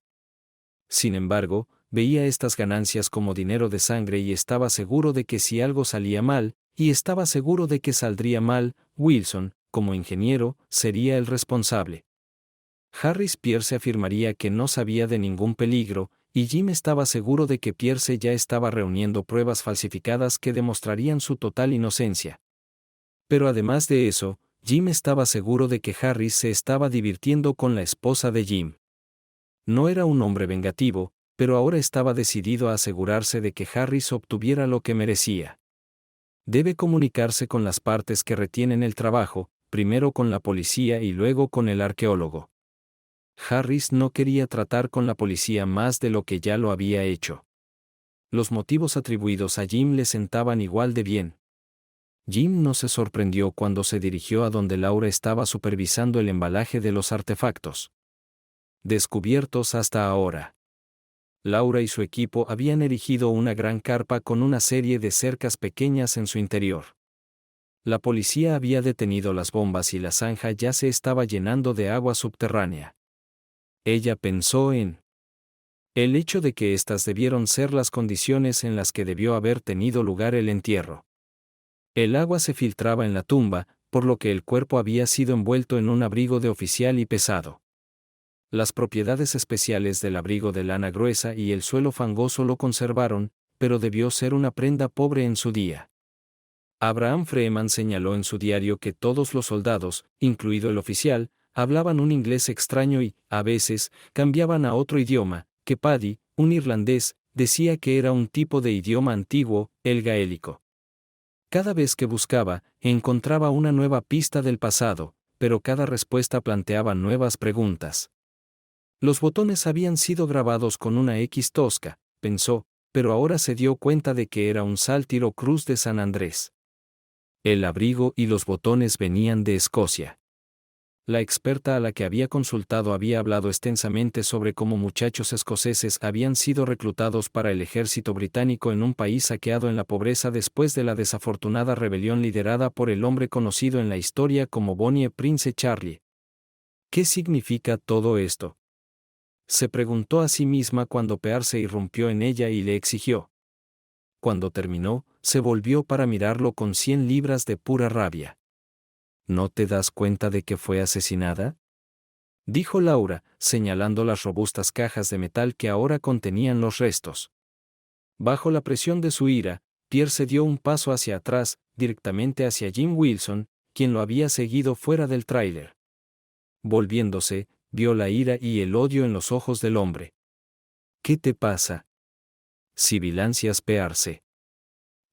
[SPEAKER 1] Sin embargo, veía estas ganancias como dinero de sangre y estaba seguro de que si algo salía mal, y estaba seguro de que saldría mal, Wilson, como ingeniero, sería el responsable. Harris Pierce afirmaría que no sabía de ningún peligro, y Jim estaba seguro de que Pierce ya estaba reuniendo pruebas falsificadas que demostrarían su total inocencia. Pero además de eso, Jim estaba seguro de que Harris se estaba divirtiendo con la esposa de Jim. No era un hombre vengativo, pero ahora estaba decidido a asegurarse de que Harris obtuviera lo que merecía. Debe comunicarse con las partes que retienen el trabajo, primero con la policía y luego con el arqueólogo. Harris no quería tratar con la policía más de lo que ya lo había hecho. Los motivos atribuidos a Jim le sentaban igual de bien. Jim no se sorprendió cuando se dirigió a donde Laura estaba supervisando el embalaje de los artefactos descubiertos hasta ahora. Laura y su equipo habían erigido una gran carpa con una serie de cercas pequeñas en su interior. La policía había detenido las bombas y la zanja ya se estaba llenando de agua subterránea. Ella pensó en el hecho de que estas debieron ser las condiciones en las que debió haber tenido lugar el entierro. El agua se filtraba en la tumba, por lo que el cuerpo había sido envuelto en un abrigo de oficial y pesado. Las propiedades especiales del abrigo de lana gruesa y el suelo fangoso lo conservaron, pero debió ser una prenda pobre en su día. Abraham Freeman señaló en su diario que todos los soldados, incluido el oficial, hablaban un inglés extraño y, a veces, cambiaban a otro idioma, que Paddy, un irlandés, decía que era un tipo de idioma antiguo, el gaélico. Cada vez que buscaba, encontraba una nueva pista del pasado, pero cada respuesta planteaba nuevas preguntas. Los botones habían sido grabados con una X tosca, pensó, pero ahora se dio cuenta de que era un sáltiro cruz de San Andrés. El abrigo y los botones venían de Escocia. La experta a la que había consultado había hablado extensamente sobre cómo muchachos escoceses habían sido reclutados para el ejército británico en un país saqueado en la pobreza después de la desafortunada rebelión liderada por el hombre conocido en la historia como Bonnie Prince Charlie. ¿Qué significa todo esto?, se preguntó a sí misma cuando Pearce irrumpió en ella y le exigió. Cuando terminó, se volvió para mirarlo con 100 libras de pura rabia. ¿No te das cuenta de que fue asesinada?, dijo Laura, señalando las robustas cajas de metal que ahora contenían los restos. Bajo la presión de su ira, Pierce dio un paso hacia atrás, directamente hacia Jim Wilson, quien lo había seguido fuera del tráiler. Volviéndose, vio la ira y el odio en los ojos del hombre. ¿Qué te pasa?, sibilancias Pearce.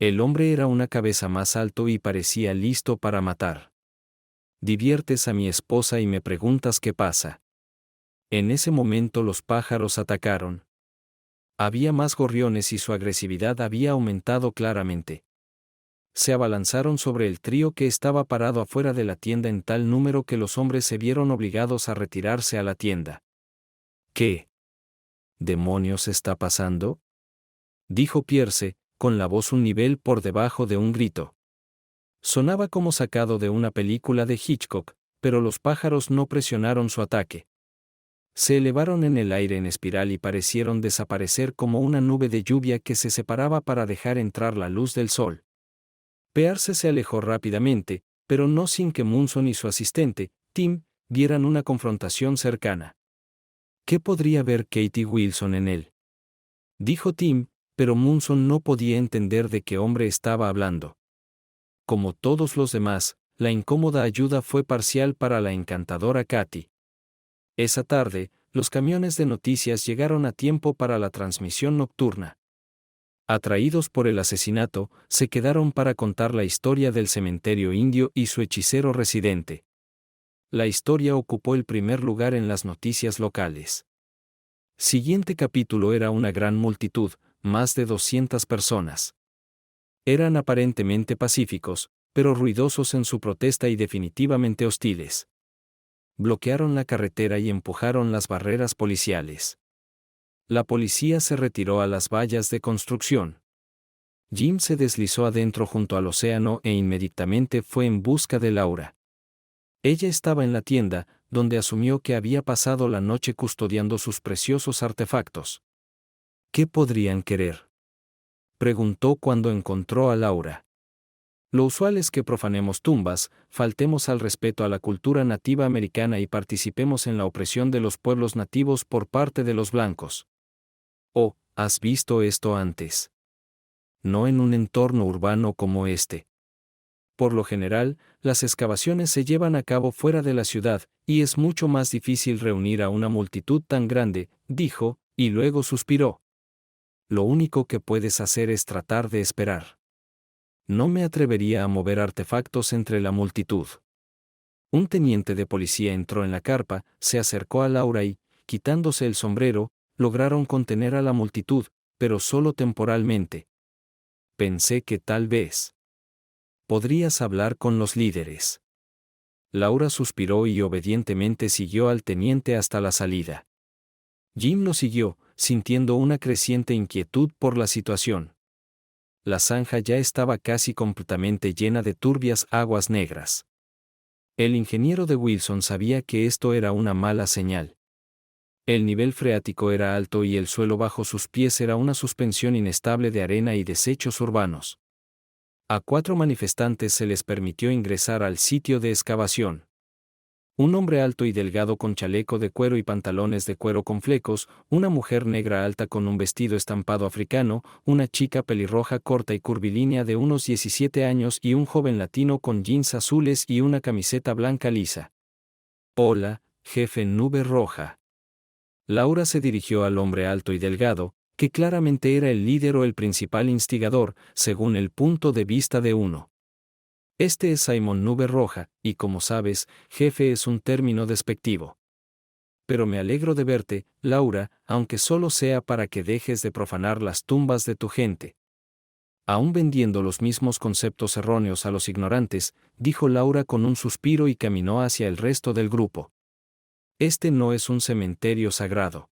[SPEAKER 1] El hombre era una cabeza más alto y parecía listo para matar. Diviertes a mi esposa y me preguntas qué pasa. En ese momento los pájaros atacaron. Había más gorriones y su agresividad había aumentado claramente. se abalanzaron sobre el trío que estaba parado afuera de la tienda en tal número que los hombres se vieron obligados a retirarse a la tienda. ¿Qué demonios está pasando?, dijo Pierce, con la voz un nivel por debajo de un grito. Sonaba como sacado de una película de Hitchcock, pero los pájaros no presionaron su ataque. Se elevaron en el aire en espiral y parecieron desaparecer como una nube de lluvia que se separaba para dejar entrar la luz del sol. Pierce se alejó rápidamente, pero no sin que Munson y su asistente, Tim, vieran una confrontación cercana. ¿Qué podría ver Katie Wilson en él?, dijo Tim, pero Munson no podía entender de qué hombre estaba hablando. Como todos los demás, la incómoda ayuda fue parcial para la encantadora Katy. Esa tarde, los camiones de noticias llegaron a tiempo para la transmisión nocturna. Atraídos por el asesinato, se quedaron para contar la historia del cementerio indio y su hechicero residente. La historia ocupó el primer lugar en las noticias locales. Siguiente capítulo era una gran multitud, más de 200 personas. Eran aparentemente pacíficos, pero ruidosos en su protesta y definitivamente hostiles. Bloquearon la carretera y empujaron las barreras policiales. La policía se retiró a las vallas de construcción. Jim se deslizó adentro junto al océano e inmediatamente fue en busca de Laura. Ella estaba en la tienda, donde asumió que había pasado la noche custodiando sus preciosos artefactos. ¿Qué podrían querer?, preguntó cuando encontró a Laura. Lo usual es que profanemos tumbas, faltemos al respeto a la cultura nativa americana y participemos en la opresión de los pueblos nativos por parte de los blancos. Oh, ¿has visto esto antes? No en un entorno urbano como este. Por lo general, las excavaciones se llevan a cabo fuera de la ciudad, y es mucho más difícil reunir a una multitud tan grande, dijo, y luego suspiró. Lo único que puedes hacer es tratar de esperar. No me atrevería a mover artefactos entre la multitud. Un teniente de policía entró en la carpa, se acercó a Laura y, quitándose el sombrero, lograron contener a la multitud, pero solo temporalmente. Pensé que tal vez podrías hablar con los líderes. Laura suspiró y obedientemente siguió al teniente hasta la salida. Jim lo siguió, sintiendo una creciente inquietud por la situación. La zanja ya estaba casi completamente llena de turbias aguas negras. El ingeniero de Wilson sabía que esto era una mala señal. El nivel freático era alto y el suelo bajo sus pies era una suspensión inestable de arena y desechos urbanos. A 4 manifestantes se les permitió ingresar al sitio de excavación. Un hombre alto y delgado con chaleco de cuero y pantalones de cuero con flecos, una mujer negra alta con un vestido estampado africano, una chica pelirroja corta y curvilínea de unos 17 años y un joven latino con jeans azules y una camiseta blanca lisa. Hola, jefe Nube Roja. Laura se dirigió al hombre alto y delgado, que claramente era el líder o el principal instigador, según el punto de vista de uno. Este es Simon Nube Roja, y como sabes, jefe es un término despectivo. Pero me alegro de verte, Laura, aunque solo sea para que dejes de profanar las tumbas de tu gente. Aún vendiendo los mismos conceptos erróneos a los ignorantes, dijo Laura con un suspiro y caminó hacia el resto del grupo. Este no es un cementerio sagrado.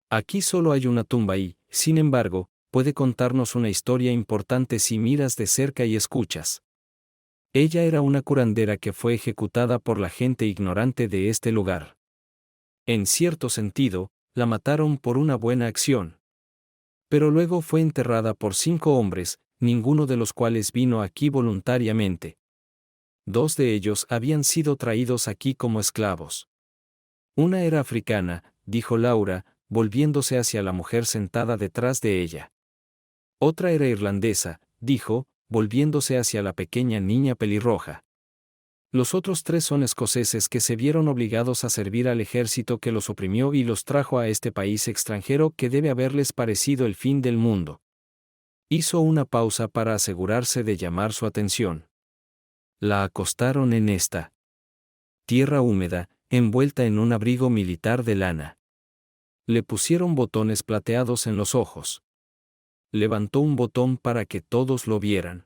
[SPEAKER 1] Aquí solo hay una tumba y, sin embargo, puede contarnos una historia importante si miras de cerca y escuchas. Ella era una curandera que fue ejecutada por la gente ignorante de este lugar. En cierto sentido, la mataron por una buena acción. Pero luego fue enterrada por 5 hombres, ninguno de los cuales vino aquí voluntariamente. 2 de ellos habían sido traídos aquí como esclavos. Una era africana, dijo Laura, volviéndose hacia la mujer sentada detrás de ella. Otra era irlandesa, dijo, volviéndose hacia la pequeña niña pelirroja. Los otros 3 son escoceses que se vieron obligados a servir al ejército que los oprimió y los trajo a este país extranjero que debe haberles parecido el fin del mundo. Hizo una pausa para asegurarse de llamar su atención. La acostaron en esta tierra húmeda, envuelta en un abrigo militar de lana. Le pusieron botones plateados en los ojos. Levantó un botón para que todos lo vieran.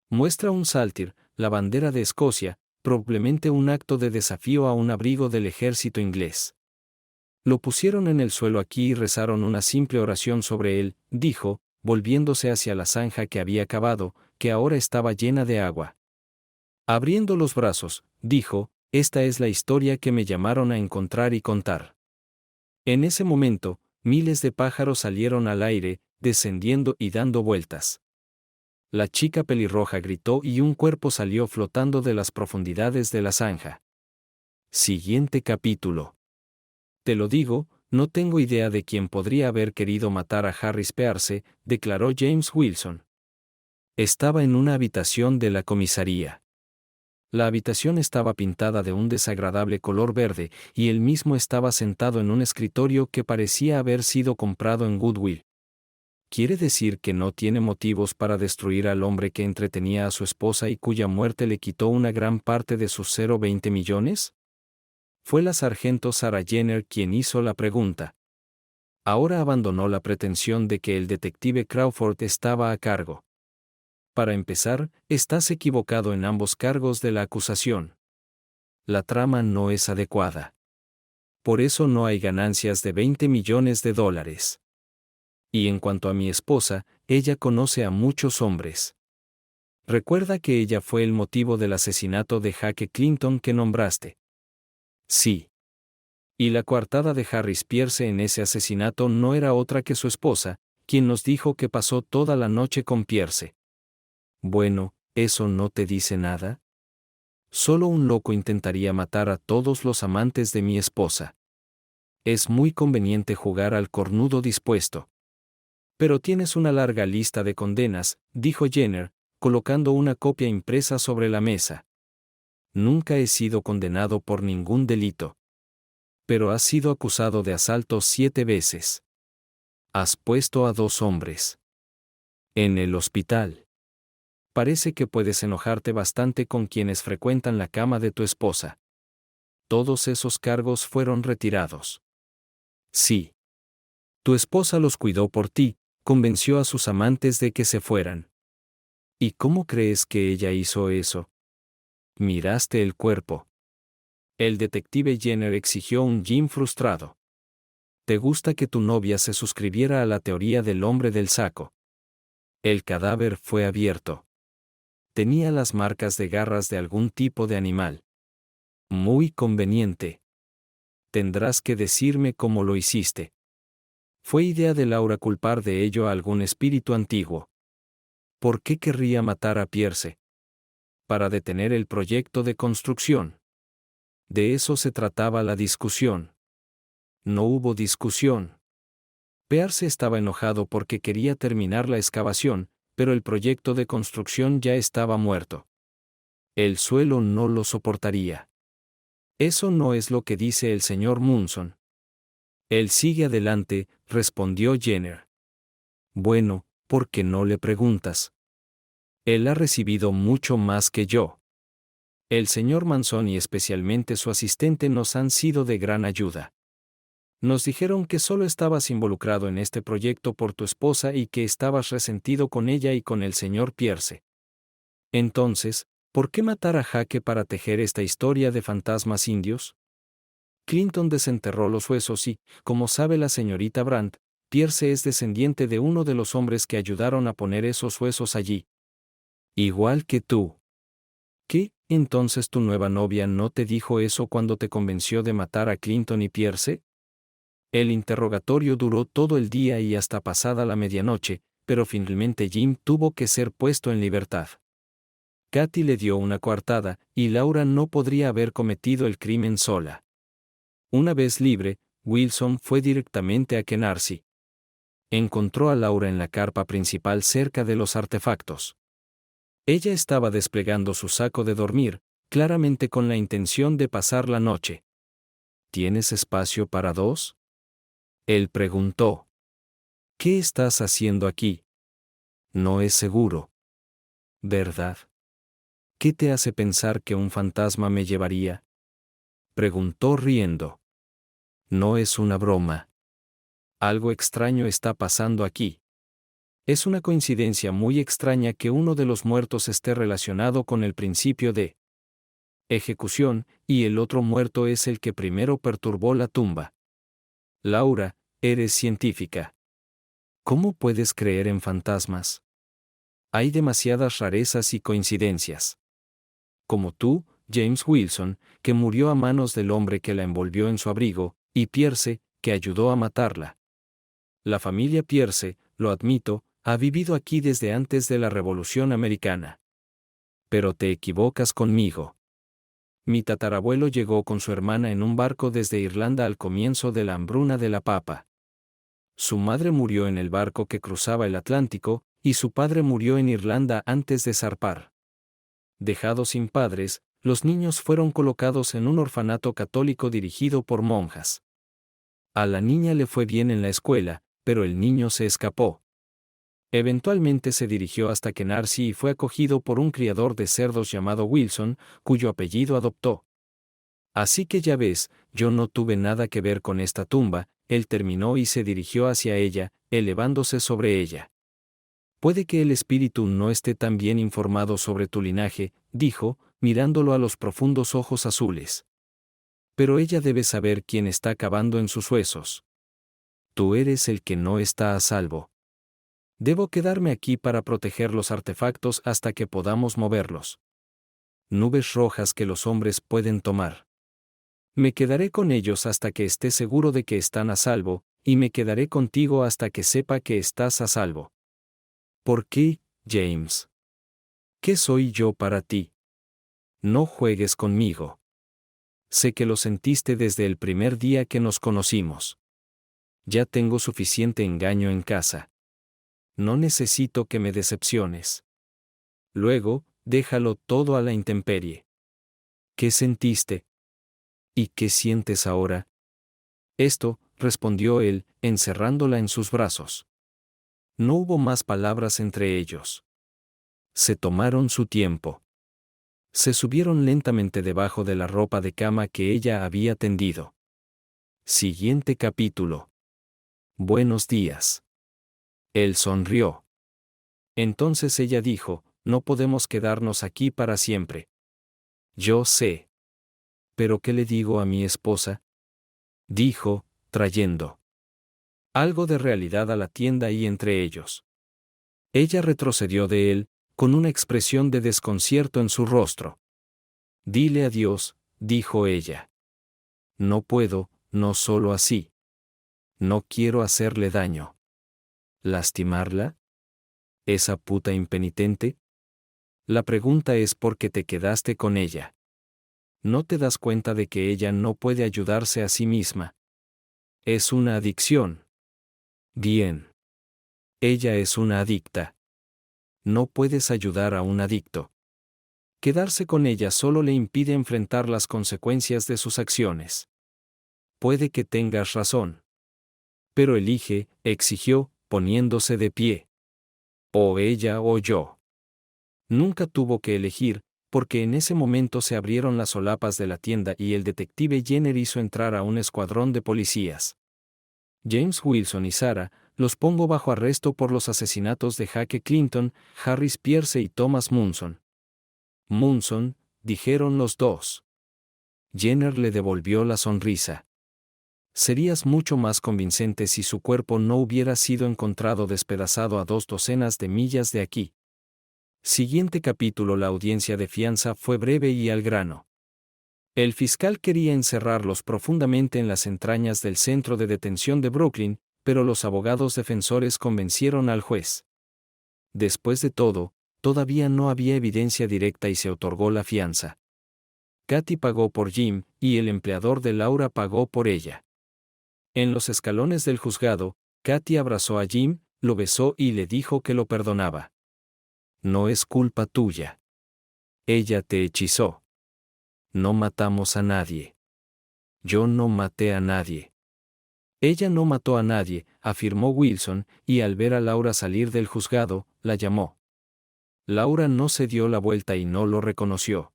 [SPEAKER 1] Muestra un sáltir, la bandera de Escocia, probablemente un acto de desafío a un abrigo del ejército inglés. Lo pusieron en el suelo aquí y rezaron una simple oración sobre él, dijo, volviéndose hacia la zanja que había cavado, que ahora estaba llena de agua. Abriendo los brazos, dijo, esta es la historia que me llamaron a encontrar y contar. En ese momento, miles de pájaros salieron al aire, descendiendo y dando vueltas. La chica pelirroja gritó y un cuerpo salió flotando de las profundidades de la zanja. Siguiente capítulo. Te lo digo, no tengo idea de quién podría haber querido matar a Harris Pearce, declaró James Wilson. Estaba en una habitación de la comisaría. La habitación estaba pintada de un desagradable color verde, y él mismo estaba sentado en un escritorio que parecía haber sido comprado en Goodwill. ¿Quiere decir que no tiene motivos para destruir al hombre que entretenía a su esposa y cuya muerte le quitó una gran parte de sus 0,20 millones? Fue la sargento Sarah Jenner quien hizo la pregunta. Ahora abandonó la pretensión de que el detective Crawford estaba a cargo. Para empezar, estás equivocado en ambos cargos de la acusación. La trama no es adecuada. Por eso no hay ganancias de 20 millones de dólares. Y en cuanto a mi esposa, ella conoce a muchos hombres. Recuerda que ella fue el motivo del asesinato de Jake Clinton que nombraste. Sí. Y la coartada de Harris Pearce en ese asesinato no era otra que su esposa, quien nos dijo que pasó toda la noche con Pearce. Bueno, ¿eso no te dice nada? Solo un loco intentaría matar a todos los amantes de mi esposa. Es muy conveniente jugar al cornudo dispuesto. Pero tienes una larga lista de condenas, dijo Jenner, colocando una copia impresa sobre la mesa. Nunca he sido condenado por ningún delito. Pero has sido acusado de asalto 7 veces. Has puesto a 2 hombres en el hospital. Parece que puedes enojarte bastante con quienes frecuentan la cama de tu esposa. Todos esos cargos fueron retirados. Sí. Tu esposa los cuidó por ti, convenció a sus amantes de que se fueran. ¿Y cómo crees que ella hizo eso? Miraste el cuerpo. El detective Jenner exigió un Jim frustrado. ¿Te gusta que tu novia se suscribiera a la teoría del hombre del saco? El cadáver fue abierto. Tenía las marcas de garras de algún tipo de animal. Muy conveniente. Tendrás que decirme cómo lo hiciste. ¿Fue idea de Laura culpar de ello a algún espíritu antiguo? ¿Por qué querría matar a Pearce? Para detener el proyecto de construcción. De eso se trataba la discusión. No hubo discusión. Pearce estaba enojado porque quería terminar la excavación, pero el proyecto de construcción ya estaba muerto. El suelo no lo soportaría. Eso no es lo que dice el señor Munson. Él sigue adelante, respondió Jenner. Bueno, ¿por qué no le preguntas? Él ha recibido mucho más que yo. El señor Manson y especialmente su asistente nos han sido de gran ayuda. Nos dijeron que solo estabas involucrado en este proyecto por tu esposa y que estabas resentido con ella y con el señor Pearce. Entonces, ¿por qué matar a Jake para tejer esta historia de fantasmas indios? Clinton desenterró los huesos y, como sabe la señorita Brandt, Pearce es descendiente de uno de los hombres que ayudaron a poner esos huesos allí. Igual que tú. ¿Qué? ¿Entonces tu nueva novia no te dijo eso cuando te convenció de matar a Clinton y Pearce? El interrogatorio duró todo el día y hasta pasada la medianoche, pero finalmente Jim tuvo que ser puesto en libertad. Katy le dio una coartada, y Laura no podría haber cometido el crimen sola. Una vez libre, Wilson fue directamente a Canarsie. Encontró a Laura en la carpa principal cerca de los artefactos. Ella estaba desplegando su saco de dormir, claramente con la intención de pasar la noche. ¿Tienes espacio para 2? Él preguntó. ¿Qué estás haciendo aquí? No es seguro. ¿Verdad? ¿Qué te hace pensar que un fantasma me llevaría? Preguntó riendo. No es una broma. Algo extraño está pasando aquí. Es una coincidencia muy extraña que uno de los muertos esté relacionado con el principio de ejecución, y el otro muerto es el que primero perturbó la tumba. Laura, eres científica. ¿Cómo puedes creer en fantasmas? Hay demasiadas rarezas y coincidencias. Como tú, James Wilson, que murió a manos del hombre que la envolvió en su abrigo, y Pierce, que ayudó a matarla. La familia Pierce, lo admito, ha vivido aquí desde antes de la Revolución Americana. Pero te equivocas conmigo. Mi tatarabuelo llegó con su hermana en un barco desde Irlanda al comienzo de la hambruna de la papa. Su madre murió en el barco que cruzaba el Atlántico, y su padre murió en Irlanda antes de zarpar. Dejados sin padres, los niños fueron colocados en un orfanato católico dirigido por monjas. A la niña le fue bien en la escuela, pero el niño se escapó. Eventualmente se dirigió hasta Canarsie y fue acogido por un criador de cerdos llamado Wilson, cuyo apellido adoptó. Así que ya ves, yo no tuve nada que ver con esta tumba. Él terminó y se dirigió hacia ella, elevándose sobre ella. Puede que el espíritu no esté tan bien informado sobre tu linaje, dijo, mirándolo a los profundos ojos azules. Pero ella debe saber quién está cavando en sus huesos. Tú eres el que no está a salvo. Debo quedarme aquí para proteger los artefactos hasta que podamos moverlos. Nubes rojas que los hombres pueden tomar. Me quedaré con ellos hasta que esté seguro de que están a salvo, y me quedaré contigo hasta que sepa que estás a salvo. ¿Por qué, James? ¿Qué soy yo para ti? No juegues conmigo. Sé que lo sentiste desde el primer día que nos conocimos. Ya tengo suficiente engaño en casa. No necesito que me decepciones. Luego, déjalo todo a la intemperie. ¿Qué sentiste? ¿Y qué sientes ahora? Esto, respondió él, encerrándola en sus brazos. No hubo más palabras entre ellos. Se tomaron su tiempo. Se subieron lentamente debajo de la ropa de cama que ella había tendido. Siguiente capítulo. Buenos días. Él sonrió. Entonces ella dijo, no podemos quedarnos aquí para siempre. Yo sé. ¿Pero qué le digo a mi esposa? Dijo, trayendo algo de realidad a la tienda y entre ellos. Ella retrocedió de él, con una expresión de desconcierto en su rostro. Dile adiós, dijo ella. No puedo, no solo así. No quiero hacerle daño. ¿Lastimarla? ¿Esa puta impenitente? La pregunta es por qué te quedaste con ella. ¿No te das cuenta de que ella no puede ayudarse a sí misma? Es una adicción. Bien. Ella es una adicta. No puedes ayudar a un adicto. Quedarse con ella solo le impide enfrentar las consecuencias de sus acciones. Puede que tengas razón. Pero elige, exigió, poniéndose de pie. O ella o yo. Nunca tuvo que elegir, porque en ese momento se abrieron las solapas de la tienda y el detective Jenner hizo entrar a un escuadrón de policías. James Wilson y Sarah, los pongo bajo arresto por los asesinatos de Jake Clinton, Harris Pierce y Thomas Munson. Munson, dijeron los dos. Jenner le devolvió la sonrisa. Serías mucho más convincente si su cuerpo no hubiera sido encontrado despedazado a 2 docenas de millas de aquí. Siguiente capítulo. La audiencia de fianza fue breve y al grano. El fiscal quería encerrarlos profundamente en las entrañas del centro de detención de Brooklyn, pero los abogados defensores convencieron al juez. Después de todo, todavía no había evidencia directa y se otorgó la fianza. Katy pagó por Jim, y el empleador de Laura pagó por ella. En los escalones del juzgado, Katy abrazó a Jim, lo besó y le dijo que lo perdonaba. No es culpa tuya. Ella te hechizó. No matamos a nadie. Yo no maté a nadie. Ella no mató a nadie, afirmó Wilson, y al ver a Laura salir del juzgado, la llamó. Laura no se dio la vuelta y no lo reconoció.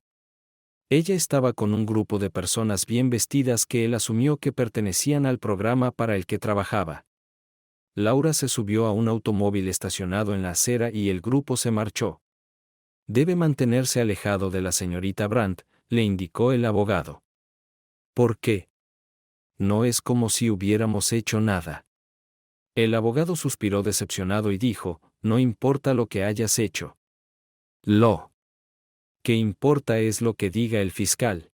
[SPEAKER 1] Ella estaba con un grupo de personas bien vestidas que él asumió que pertenecían al programa para el que trabajaba. Laura se subió a un automóvil estacionado en la acera y el grupo se marchó. Debe mantenerse alejado de la señorita Brandt, le indicó el abogado. ¿Por qué? No es como si hubiéramos hecho nada. El abogado suspiró decepcionado y dijo, no importa lo que hayas hecho. Lo que importa es lo que diga el fiscal.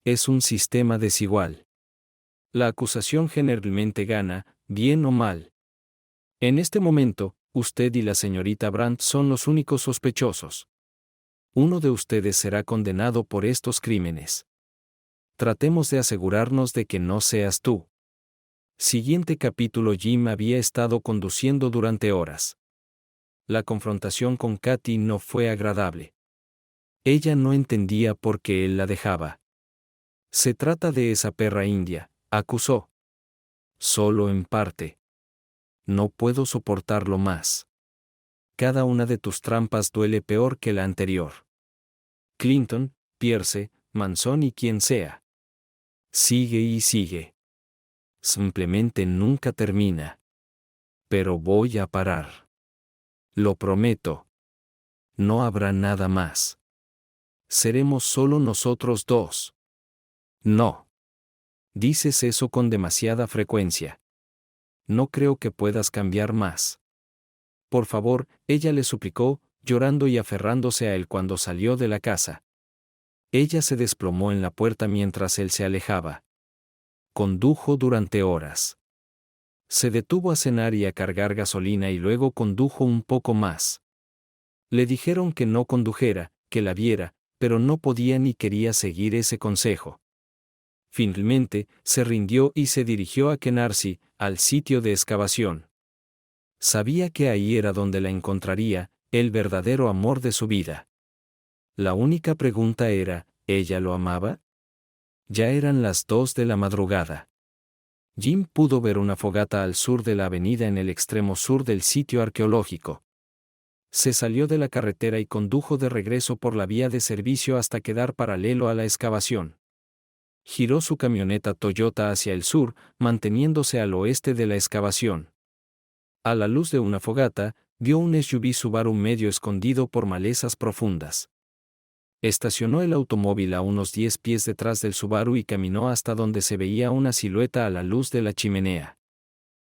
[SPEAKER 1] Es un sistema desigual. La acusación generalmente gana, bien o mal. En este momento, usted y la señorita Brandt son los únicos sospechosos. Uno de ustedes será condenado por estos crímenes. Tratemos de asegurarnos de que no seas tú. Siguiente capítulo. Jim había estado conduciendo durante horas. La confrontación con Katy no fue agradable. Ella no entendía por qué él la dejaba. Se trata de esa perra india, acusó. Solo en parte. No puedo soportarlo más. Cada una de tus trampas duele peor que la anterior. Clinton, Pierce, Manson y quien sea. Sigue y sigue. Simplemente nunca termina. Pero voy a parar. Lo prometo. No habrá nada más. Seremos solo nosotros dos. No. Dices eso con demasiada frecuencia. No creo que puedas cambiar más. Por favor, ella le suplicó, llorando y aferrándose a él cuando salió de la casa. Ella se desplomó en la puerta mientras él se alejaba. Condujo durante horas. Se detuvo a cenar y a cargar gasolina y luego condujo un poco más. Le dijeron que no condujera, que la viera, pero no podía ni quería seguir ese consejo. Finalmente, se rindió y se dirigió a Canarsie, al sitio de excavación. Sabía que ahí era donde la encontraría, el verdadero amor de su vida. La única pregunta era, ¿ella lo amaba? Ya eran las 2 de la madrugada. Jim pudo ver una fogata al sur de la avenida en el extremo sur del sitio arqueológico. Se salió de la carretera y condujo de regreso por la vía de servicio hasta quedar paralelo a la excavación. Giró su camioneta Toyota hacia el sur, manteniéndose al oeste de la excavación. A la luz de una fogata, vio un SUV Subaru medio escondido por malezas profundas. Estacionó el automóvil a unos 10 pies detrás del Subaru y caminó hasta donde se veía una silueta a la luz de la chimenea.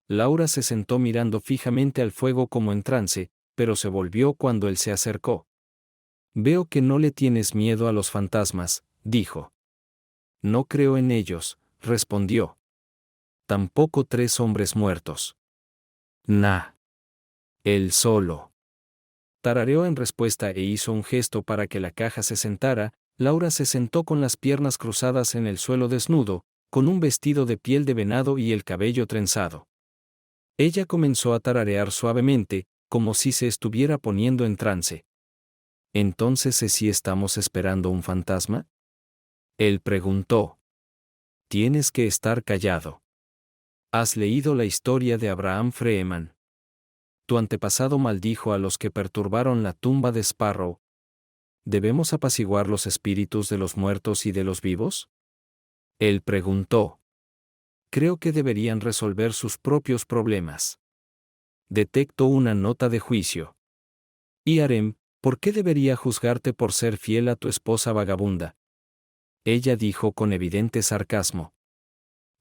[SPEAKER 1] Laura se sentó mirando fijamente al fuego como en trance, pero se volvió cuando él se acercó. Veo que no le tienes miedo a los fantasmas, dijo. No creo en ellos, respondió. Tampoco 3 hombres muertos. Nah. Él solo. Tarareó en respuesta e hizo un gesto para que la caja se sentara. Laura se sentó con las piernas cruzadas en el suelo desnudo, con un vestido de piel de venado y el cabello trenzado. Ella comenzó a tararear suavemente, como si se estuviera poniendo en trance. ¿Entonces si estamos esperando un fantasma? Él preguntó. Tienes que estar callado. ¿Has leído la historia de Abraham Freeman? Tu antepasado maldijo a los que perturbaron la tumba de Sparrow. ¿Debemos apaciguar los espíritus de los muertos y de los vivos? Él preguntó. Creo que deberían resolver sus propios problemas. Detecto una nota de juicio. Y Harem, ¿por qué debería juzgarte por ser fiel a tu esposa vagabunda? Ella dijo con evidente sarcasmo.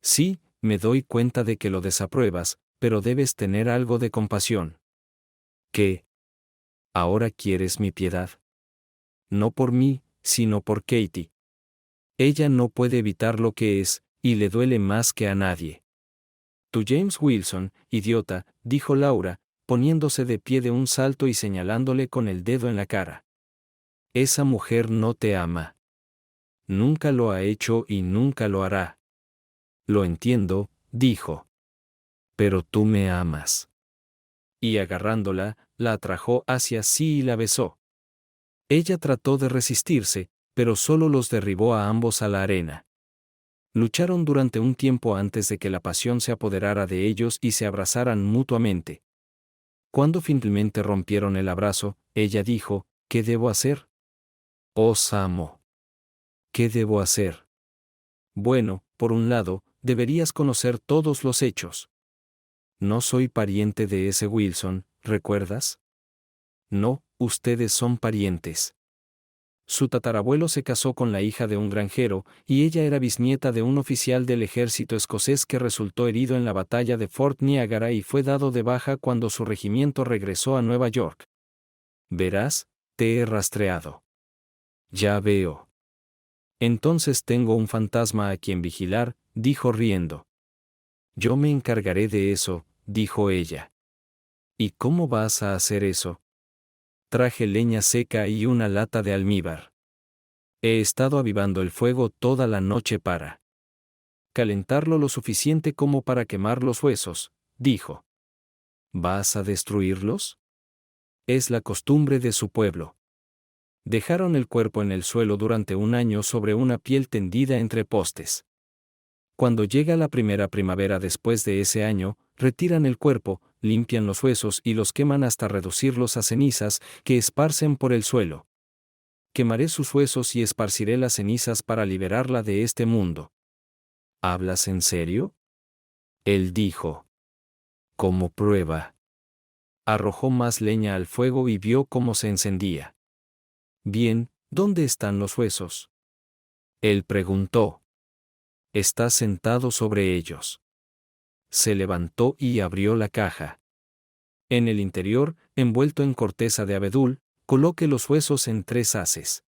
[SPEAKER 1] Sí, me doy cuenta de que lo desapruebas, pero debes tener algo de compasión. ¿Qué? ¿Ahora quieres mi piedad? No por mí, sino por Katie. Ella no puede evitar lo que es, y le duele más que a nadie. Tú James Wilson, idiota, dijo Laura, poniéndose de pie de un salto y señalándole con el dedo en la cara. Esa mujer no te ama. Nunca lo ha hecho y nunca lo hará. Lo entiendo, dijo. Pero tú me amas. Y agarrándola, la atrajo hacia sí y la besó. Ella trató de resistirse, pero solo los derribó a ambos a la arena. Lucharon durante un tiempo antes de que la pasión se apoderara de ellos y se abrazaran mutuamente. Cuando finalmente rompieron el abrazo, ella dijo, ¿qué debo hacer? Os amo. ¿Qué debo hacer? Bueno, por un lado, deberías conocer todos los hechos. No soy pariente de ese Wilson, ¿recuerdas? No, ustedes son parientes. Su tatarabuelo se casó con la hija de un granjero, y ella era bisnieta de un oficial del ejército escocés que resultó herido en la batalla de Fort Niagara y fue dado de baja cuando su regimiento regresó a Nueva York. Verás, te he rastreado. Ya veo. Entonces tengo un fantasma a quien vigilar, dijo riendo. Yo me encargaré de eso, dijo ella. ¿Y cómo vas a hacer eso? Traje leña seca y una lata de almíbar. He estado avivando el fuego toda la noche para calentarlo lo suficiente como para quemar los huesos, dijo. ¿Vas a destruirlos? Es la costumbre de su pueblo. Dejaron el cuerpo en el suelo durante un año sobre una piel tendida entre postes. Cuando llega la primera primavera después de ese año, retiran el cuerpo, limpian los huesos y los queman hasta reducirlos a cenizas que esparcen por el suelo. Quemaré sus huesos y esparciré las cenizas para liberarla de este mundo. ¿Hablas en serio? Él dijo. Como prueba. Arrojó más leña al fuego y vio cómo se encendía. Bien, ¿dónde están los huesos? Él preguntó. Está sentado sobre ellos. Se levantó y abrió la caja. En el interior, envuelto en corteza de abedul, coloque los huesos en 3 haces.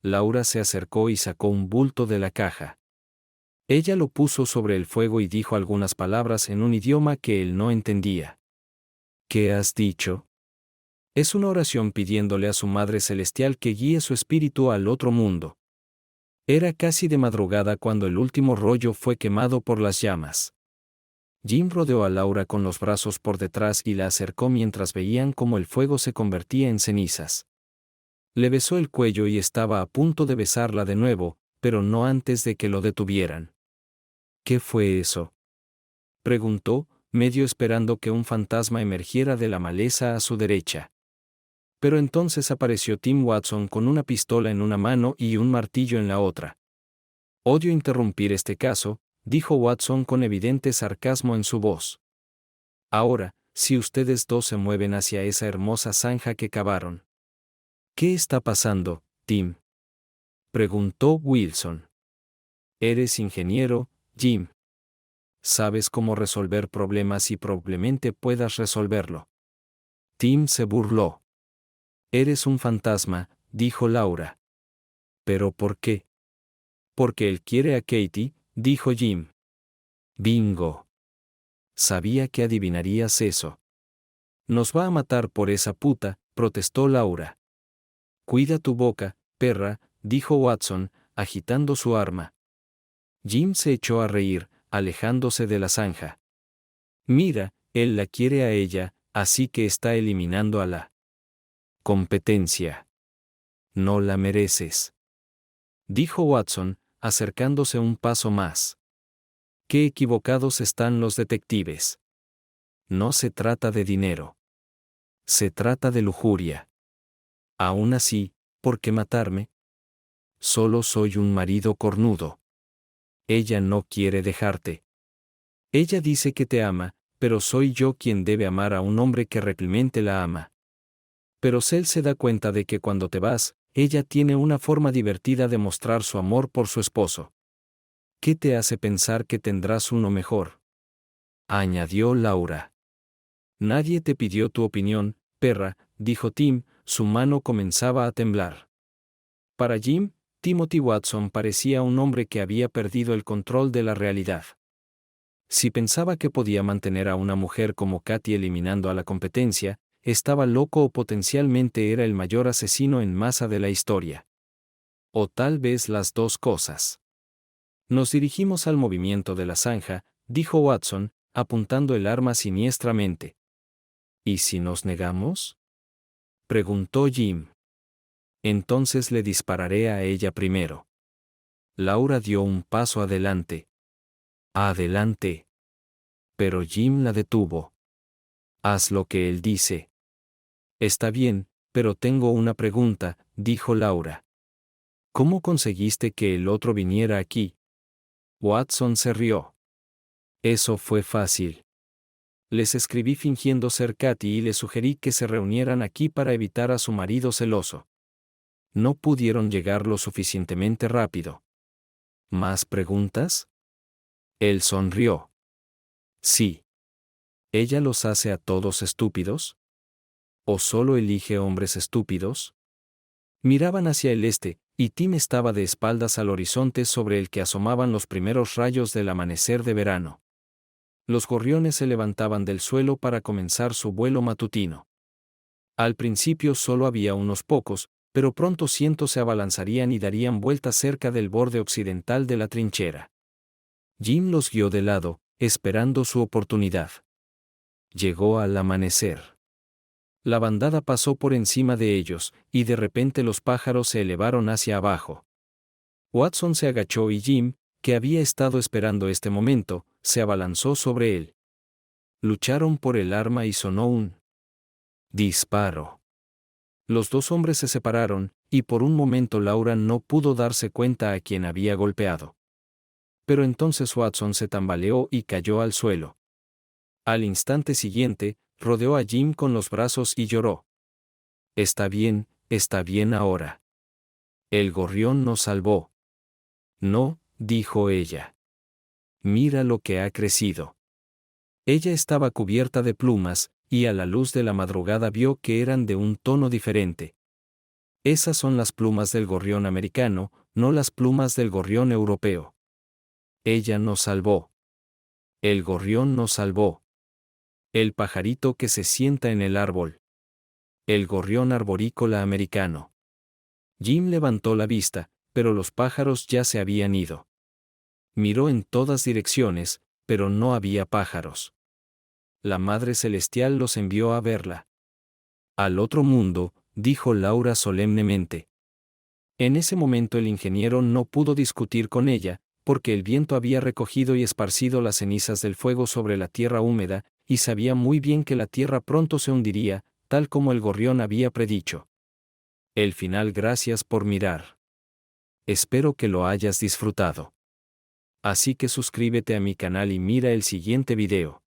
[SPEAKER 1] Laura se acercó y sacó un bulto de la caja. Ella lo puso sobre el fuego y dijo algunas palabras en un idioma que él no entendía. ¿Qué has dicho? Es una oración pidiéndole a su Madre Celestial que guíe su espíritu al otro mundo. Era casi de madrugada cuando el último rollo fue quemado por las llamas. Jim rodeó a Laura con los brazos por detrás y la acercó mientras veían cómo el fuego se convertía en cenizas. Le besó el cuello y estaba a punto de besarla de nuevo, pero no antes de que lo detuvieran. ¿Qué fue eso? Preguntó, medio esperando que un fantasma emergiera de la maleza a su derecha. Pero entonces apareció Tim Watson con una pistola en una mano y un martillo en la otra. Odio interrumpir este caso, dijo Watson con evidente sarcasmo en su voz. Ahora, si ustedes dos se mueven hacia esa hermosa zanja que cavaron. ¿Qué está pasando, Tim? Preguntó Wilson. Eres ingeniero, Jim. Sabes cómo resolver problemas y probablemente puedas resolverlo. Tim se burló. Eres un fantasma, dijo Laura. ¿Pero por qué? Porque él quiere a Katie, dijo Jim. Bingo. Sabía que adivinarías eso. Nos va a matar por esa puta, protestó Laura. Cuida tu boca, perra, dijo Watson, agitando su arma. Jim se echó a reír, alejándose de la zanja. Mira, él la quiere a ella, así que está eliminando a la competencia. No la mereces, dijo Watson, acercándose un paso más. Qué equivocados están los detectives. No se trata de dinero. Se trata de lujuria. Aún así, ¿por qué matarme? Solo soy un marido cornudo. Ella no quiere dejarte. Ella dice que te ama, pero soy yo quien debe amar a un hombre que realmente la ama. Pero Cel se da cuenta de que cuando te vas, ella tiene una forma divertida de mostrar su amor por su esposo. ¿Qué te hace pensar que tendrás uno mejor? Añadió Laura. Nadie te pidió tu opinión, perra, dijo Tim, su mano comenzaba a temblar. Para Jim, Timothy Watson parecía un hombre que había perdido el control de la realidad. Si pensaba que podía mantener a una mujer como Katy eliminando a la competencia, estaba loco o potencialmente era el mayor asesino en masa de la historia. O tal vez las dos cosas. Nos dirigimos al movimiento de la zanja, dijo Watson, apuntando el arma siniestramente. ¿Y si nos negamos? Preguntó Jim. Entonces le dispararé a ella primero. Laura dio un paso adelante. Adelante. Pero Jim la detuvo. Haz lo que él dice. Está bien, pero tengo una pregunta, dijo Laura. ¿Cómo conseguiste que el otro viniera aquí? Watson se rió. Eso fue fácil. Les escribí fingiendo ser Katy y les sugerí que se reunieran aquí para evitar a su marido celoso. No pudieron llegar lo suficientemente rápido. ¿Más preguntas? Él sonrió. Sí. ¿Ella los hace a todos estúpidos? ¿O solo elige hombres estúpidos? Miraban hacia el este, y Tim estaba de espaldas al horizonte sobre el que asomaban los primeros rayos del amanecer de verano. Los gorriones se levantaban del suelo para comenzar su vuelo matutino. Al principio solo había unos pocos, pero pronto cientos se abalanzarían y darían vuelta cerca del borde occidental de la trinchera. Jim los guió de lado, esperando su oportunidad. Llegó al amanecer. La bandada pasó por encima de ellos, y de repente los pájaros se elevaron hacia abajo. Watson se agachó y Jim, que había estado esperando este momento, se abalanzó sobre él. Lucharon por el arma y sonó un disparo. Los dos hombres se separaron, y por un momento Laura no pudo darse cuenta a quién había golpeado. Pero entonces Watson se tambaleó y cayó al suelo. Al instante siguiente, rodeó a Jim con los brazos y lloró. Está bien ahora. El gorrión nos salvó. No, dijo ella. Mira lo que ha crecido. Ella estaba cubierta de plumas, y a la luz de la madrugada vio que eran de un tono diferente. Esas son las plumas del gorrión americano, no las plumas del gorrión europeo. Ella nos salvó. El gorrión nos salvó. El pajarito que se sienta en el árbol. El gorrión arborícola americano. Jim levantó la vista, pero los pájaros ya se habían ido. Miró en todas direcciones, pero no había pájaros. La Madre Celestial los envió a verla. Al otro mundo, dijo Laura solemnemente. En ese momento el ingeniero no pudo discutir con ella, porque el viento había recogido y esparcido las cenizas del fuego sobre la tierra húmeda, y sabía muy bien que la tierra pronto se hundiría, tal como el gorrión había predicho. El final. Gracias por mirar. Espero que lo hayas disfrutado. Así que suscríbete a mi canal y mira el siguiente video.